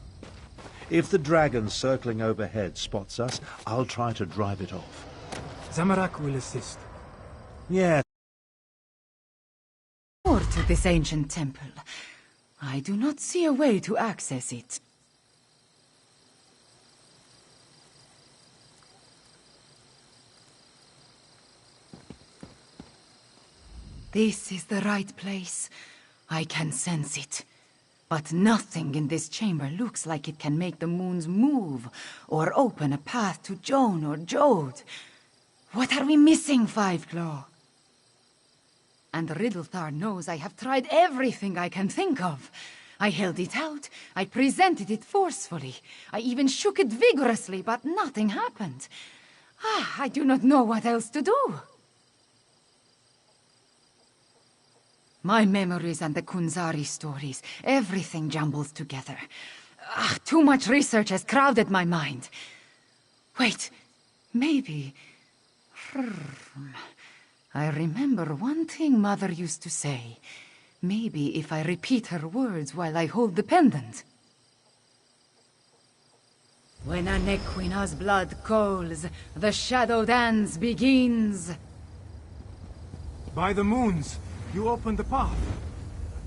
If the dragon circling overhead spots us, I'll try to drive it off. Zamorak will assist. Yeah. More to this ancient temple. I do not see a way to access it. This is the right place. I can sense it. But nothing in this chamber looks like it can make the moons move, or open a path to Joan or Jode. What are we missing, Fiveclaw? And Riddlethar knows I have tried everything I can think of. I held it out, I presented it forcefully, I even shook it vigorously, but nothing happened. I do not know what else to do. My memories and the Kunzari stories, everything jumbles together. Too much research has crowded my mind. Wait, maybe... I remember one thing Mother used to say. Maybe if I repeat her words while I hold the pendant. When a Nequina's blood calls, the shadow dance begins. By the moons, you opened the path.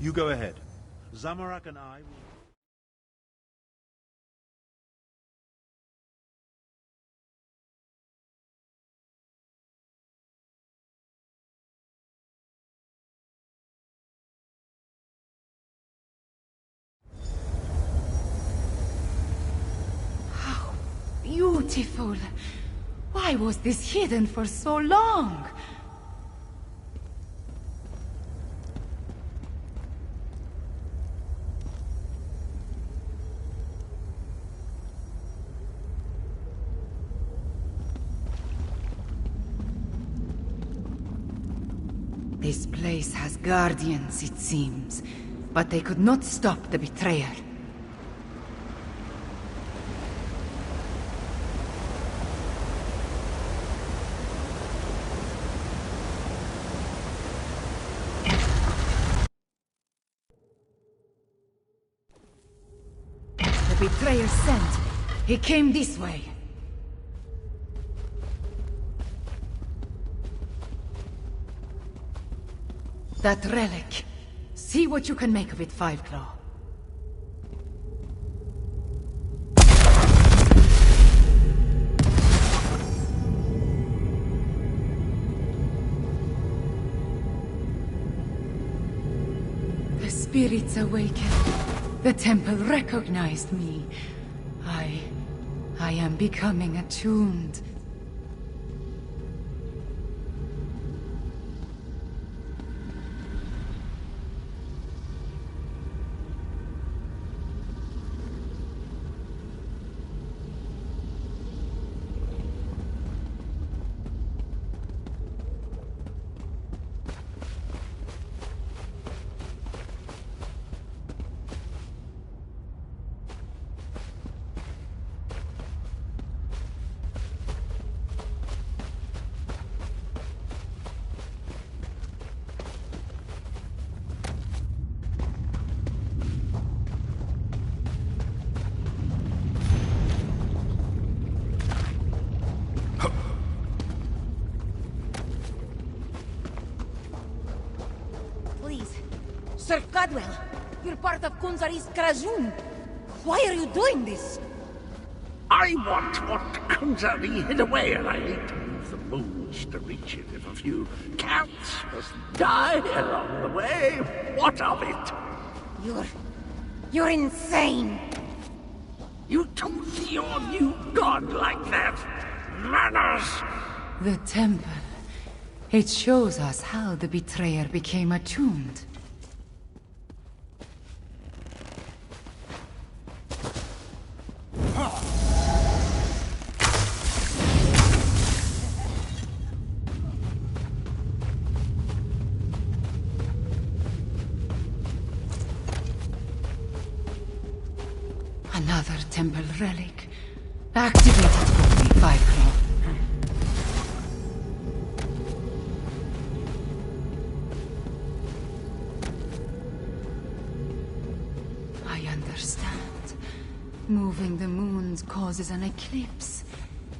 You go ahead. Zamorak and I will... Beautiful. Why was this hidden for so long? This place has guardians, it seems, but they could not stop the betrayer. The betrayer sent. He came this way. That relic. See what you can make of it, Fiveclaw. The spirits awakened. The temple recognized me. I am becoming attuned. Sir Cadwell, you're part of Kunzari's Krajun. Why are you doing this? I want what Kunzari hid away, and I need to move the moons to reach it. If a few cats must die along the way, what of it? You're insane! You don't see your new god like that! Manners! The temple. It shows us how the betrayer became attuned. Another temple relic. Activate it for me, Fiveclaw. I understand. Moving the moons causes an eclipse.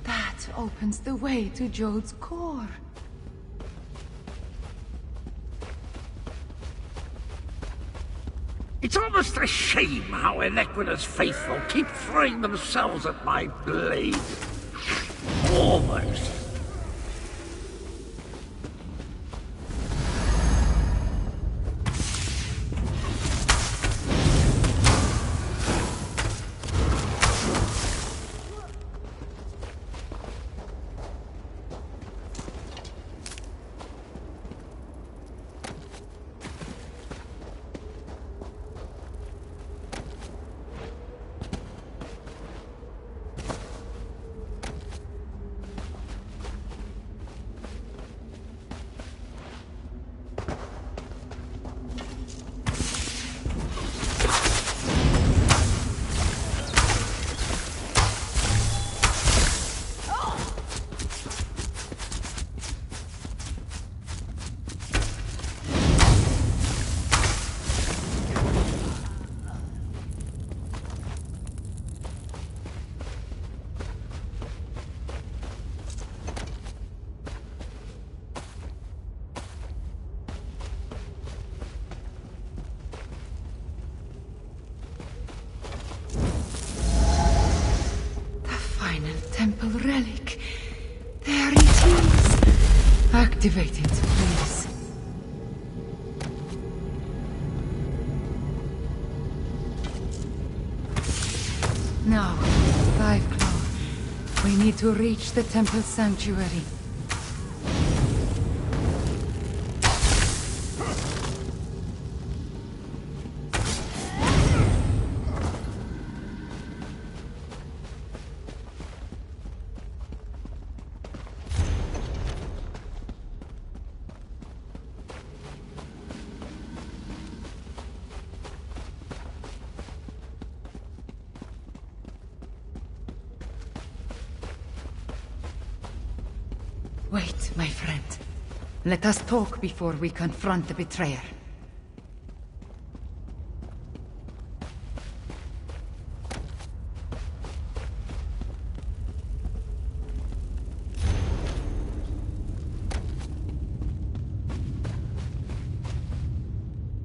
That opens the way to Jode's core. It's almost a shame how Enequina's faithful keep throwing themselves at my blade. Almost. Temple relic. There it is. Activate it, please. Now, 5 Claw. We need to reach the temple sanctuary. Wait, my friend. Let us talk before we confront the betrayer.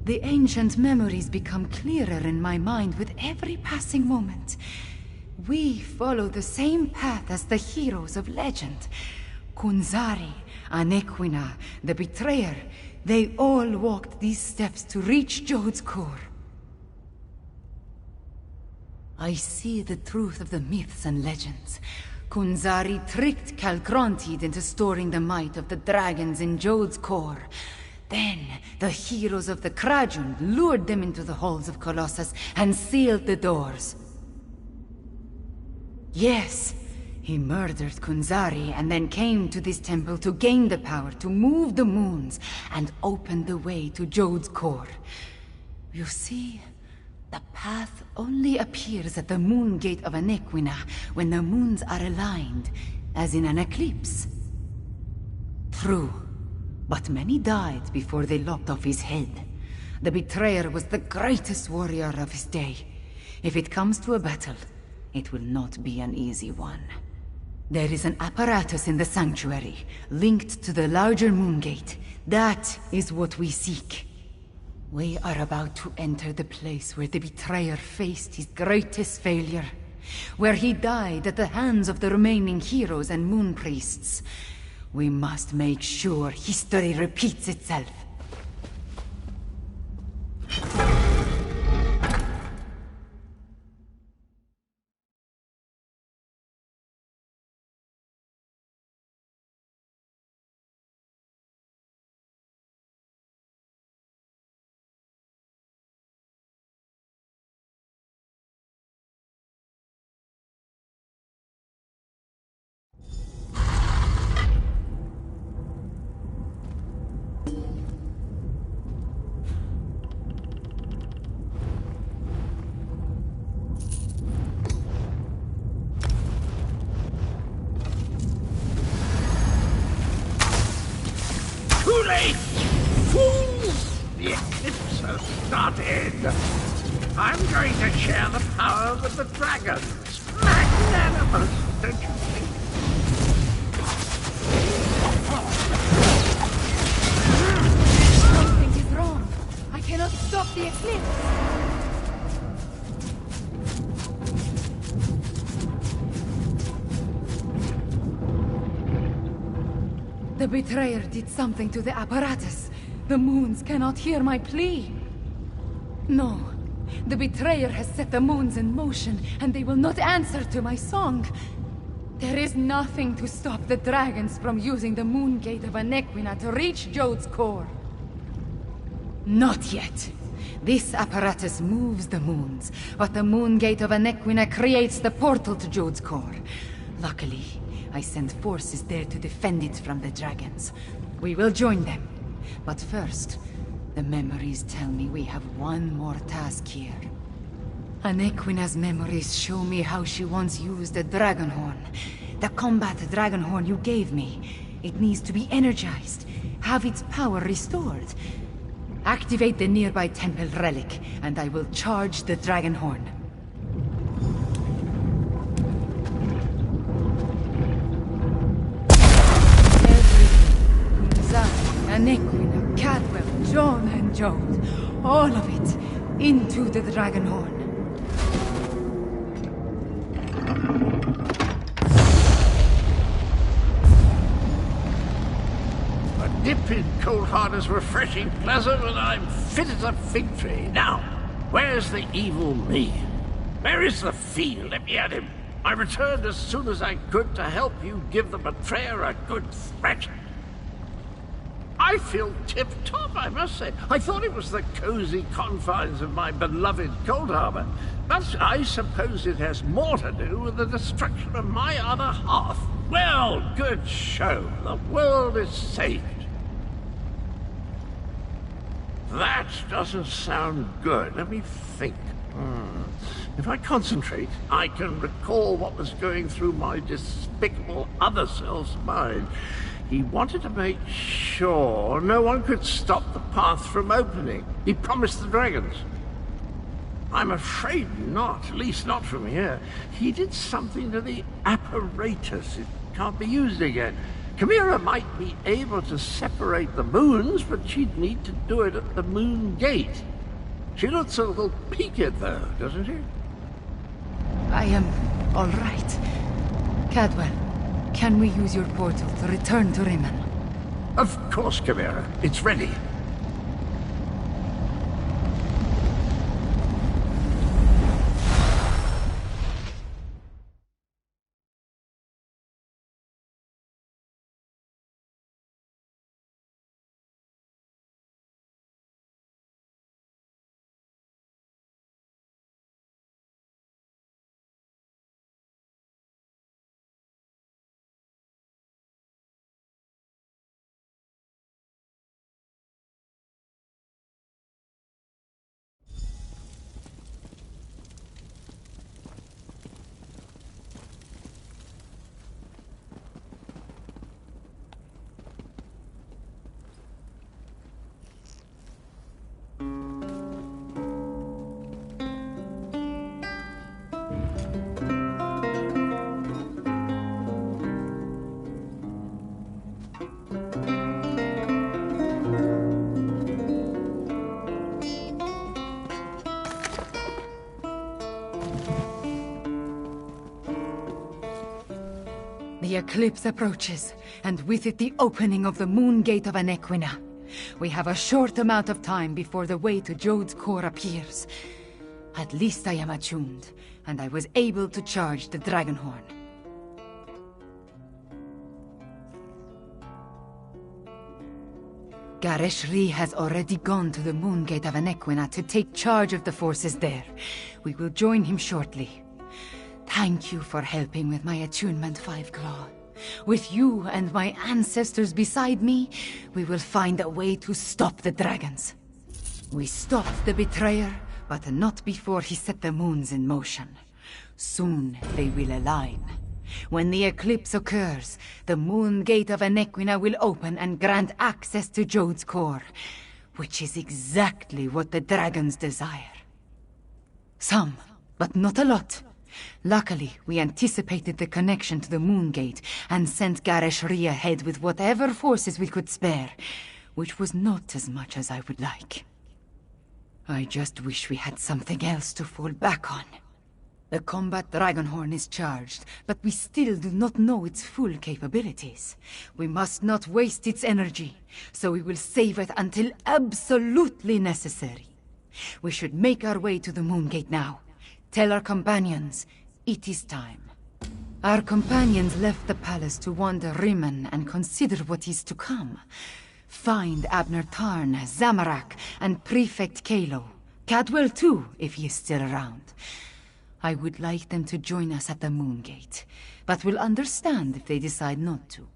The ancient memories become clearer in my mind with every passing moment. We follow the same path as the heroes of legend. Kunzari, Anequina, the betrayer, they all walked these steps to reach Jode's core. I see the truth of the myths and legends. Kunzari tricked Calcrontid into storing the might of the dragons in Jode's core. Then, the heroes of the Krajund lured them into the halls of Colossus and sealed the doors. Yes, he murdered Kunzari and then came to this temple to gain the power to move the moons and open the way to Jode's core. You see, the path only appears at the moon gate of Anequina when the moons are aligned, as in an eclipse. True, but many died before they lopped off his head. The betrayer was the greatest warrior of his day. If it comes to a battle, it will not be an easy one. There is an apparatus in the sanctuary, linked to the larger moon gate. That is what we seek. We are about to enter the place where the betrayer faced his greatest failure. Where he died at the hands of the remaining heroes and moon priests. We must make sure history repeats itself. share the power with the dragons. Magnanimous, don't you think? Something is wrong. I cannot stop the eclipse. The betrayer did something to the apparatus. The moons cannot hear my plea. No. The betrayer has set the moons in motion, and they will not answer to my song. There is nothing to stop the dragons from using the moon gate of Anequina to reach Jode's core. Not yet. This apparatus moves the moons, but the moon gate of Anequina creates the portal to Jode's core. Luckily, I sent forces there to defend it from the dragons. We will join them. But first, the memories tell me we have one more task here. Anequina's memories show me how she once used the dragon horn. The combat dragon horn you gave me. It needs to be energized, have its power restored. Activate the nearby temple relic, and I will charge the dragon horn. Anequina, Cadwell, John and Jode, all of it, into the dragon horn. A dip in cold water is refreshing, pleasant, and I'm fit as a fig tree. Now, where's the evil me? Where is the fiend? Let me at him. I returned as soon as I could to help you give the betrayer a good threat. I feel tip-top, I must say. I thought it was the cozy confines of my beloved Cold Harbor, but I suppose it has more to do with the destruction of my other half. Well, good show. The world is saved. That doesn't sound good. Let me think. If I concentrate, I can recall what was going through my despicable other self's mind. He wanted to make sure no one could stop the path from opening. He promised the dragons. I'm afraid not, at least not from here. He did something to the apparatus. It can't be used again. Chimera might be able to separate the moons, but she'd need to do it at the moon gate. She looks a little peaked, though, doesn't she? I am all right. Cadwell, can we use your portal to return to Rimmon? Of course, Chimera. It's ready. The eclipse approaches, and with it the opening of the moon gate of Anequina. We have a short amount of time before the way to Jode's core appears. At least I am attuned, and I was able to charge the dragon horn. Gareshri has already gone to the moon gate of Anequina to take charge of the forces there. We will join him shortly. Thank you for helping with my attunement, Five Claw. With you and my ancestors beside me, we will find a way to stop the dragons. We stopped the betrayer, but not before he set the moons in motion. Soon they will align. When the eclipse occurs, the moon gate of Anequina will open and grant access to Jode's core, which is exactly what the dragons desire. Some but not a lot. Luckily, we anticipated the connection to the Moon Gate and sent Gareshri ahead with whatever forces we could spare, which was not as much as I would like. I just wish we had something else to fall back on. The combat Dragonhorn is charged, but we still do not know its full capabilities. We must not waste its energy, so we will save it until absolutely necessary. We should make our way to the Moon Gate now. Tell our companions, it is time. Our companions left the palace to wander Rimmon and consider what is to come. Find Abner Tarn, Zamorak, and Prefect Kalo. Cadwell too, if he is still around. I would like them to join us at the Moon Gate, but will understand if they decide not to.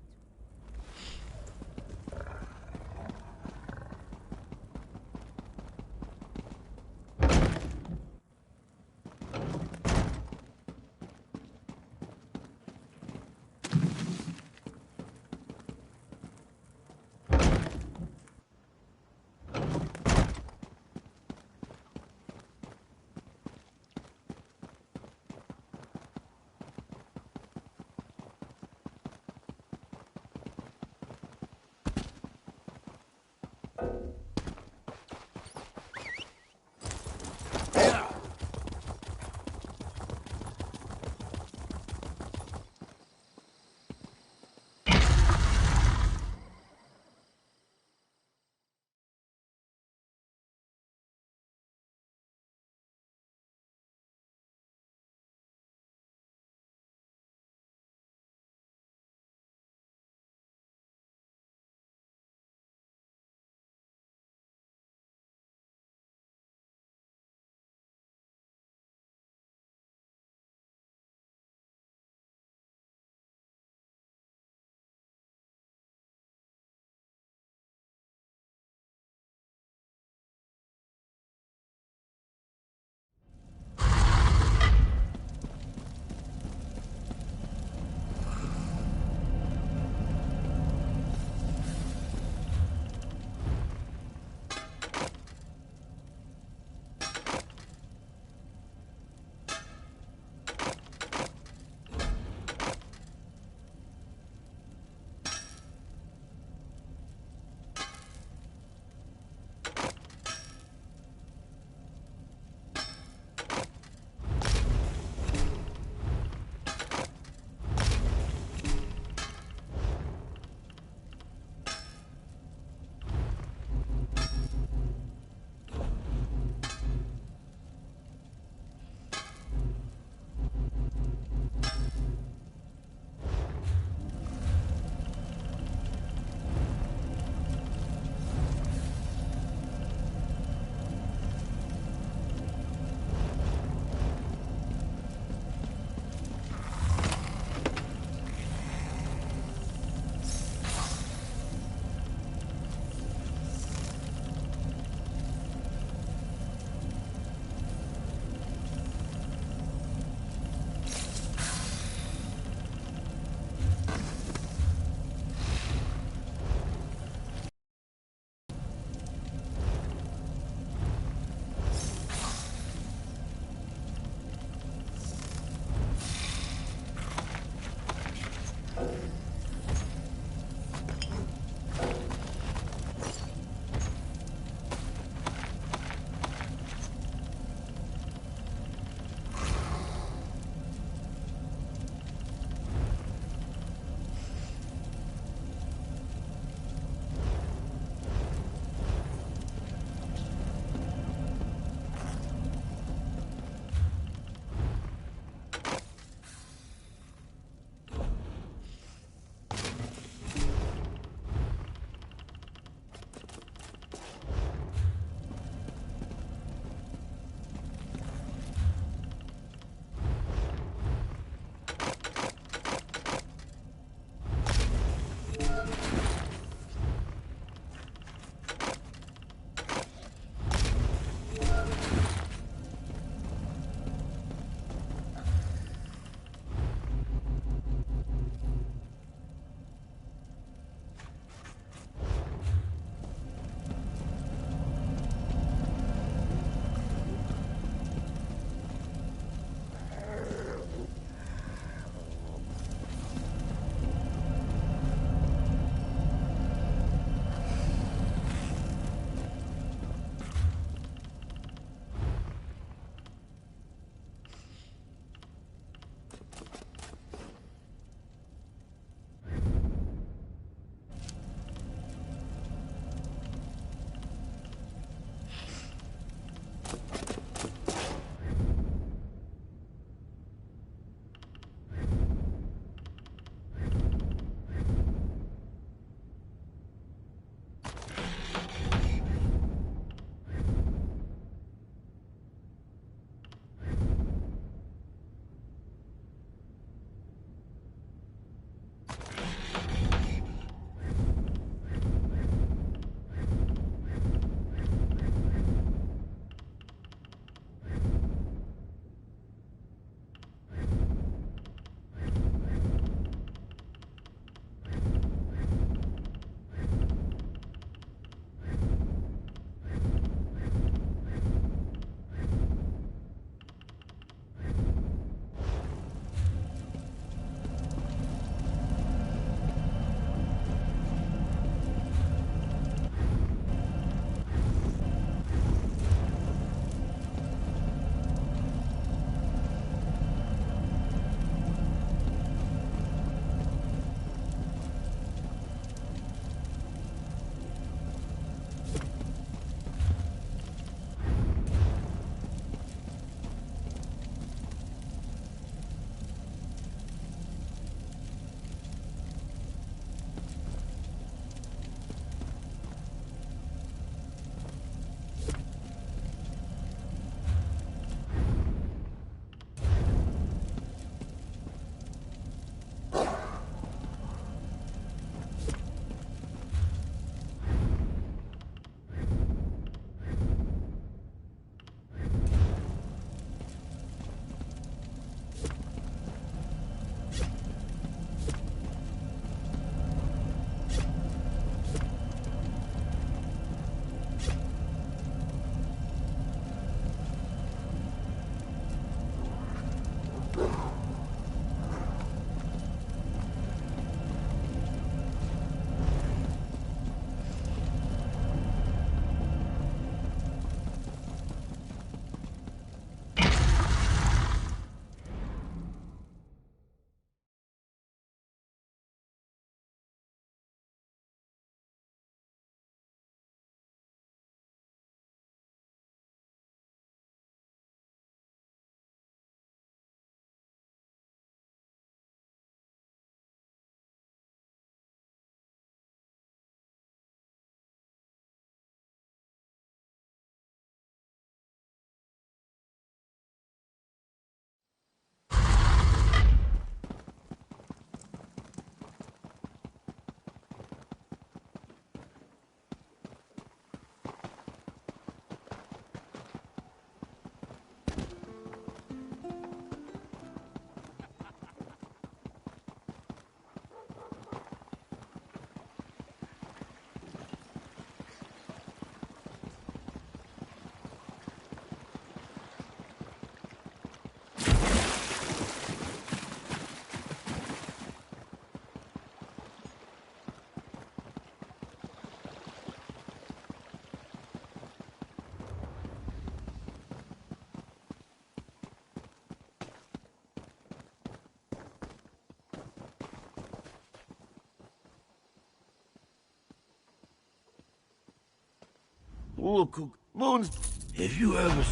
Look, Moons, if you ever...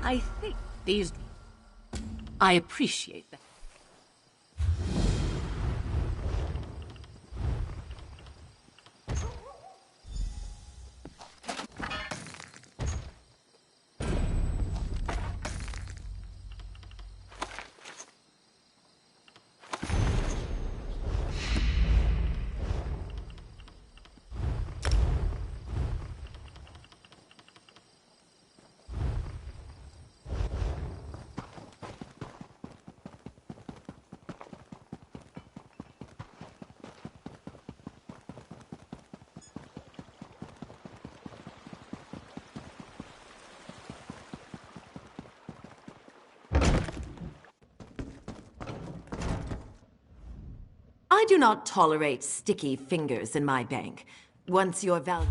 I think these... I appreciate that. I do not tolerate sticky fingers in my bank. Once your value...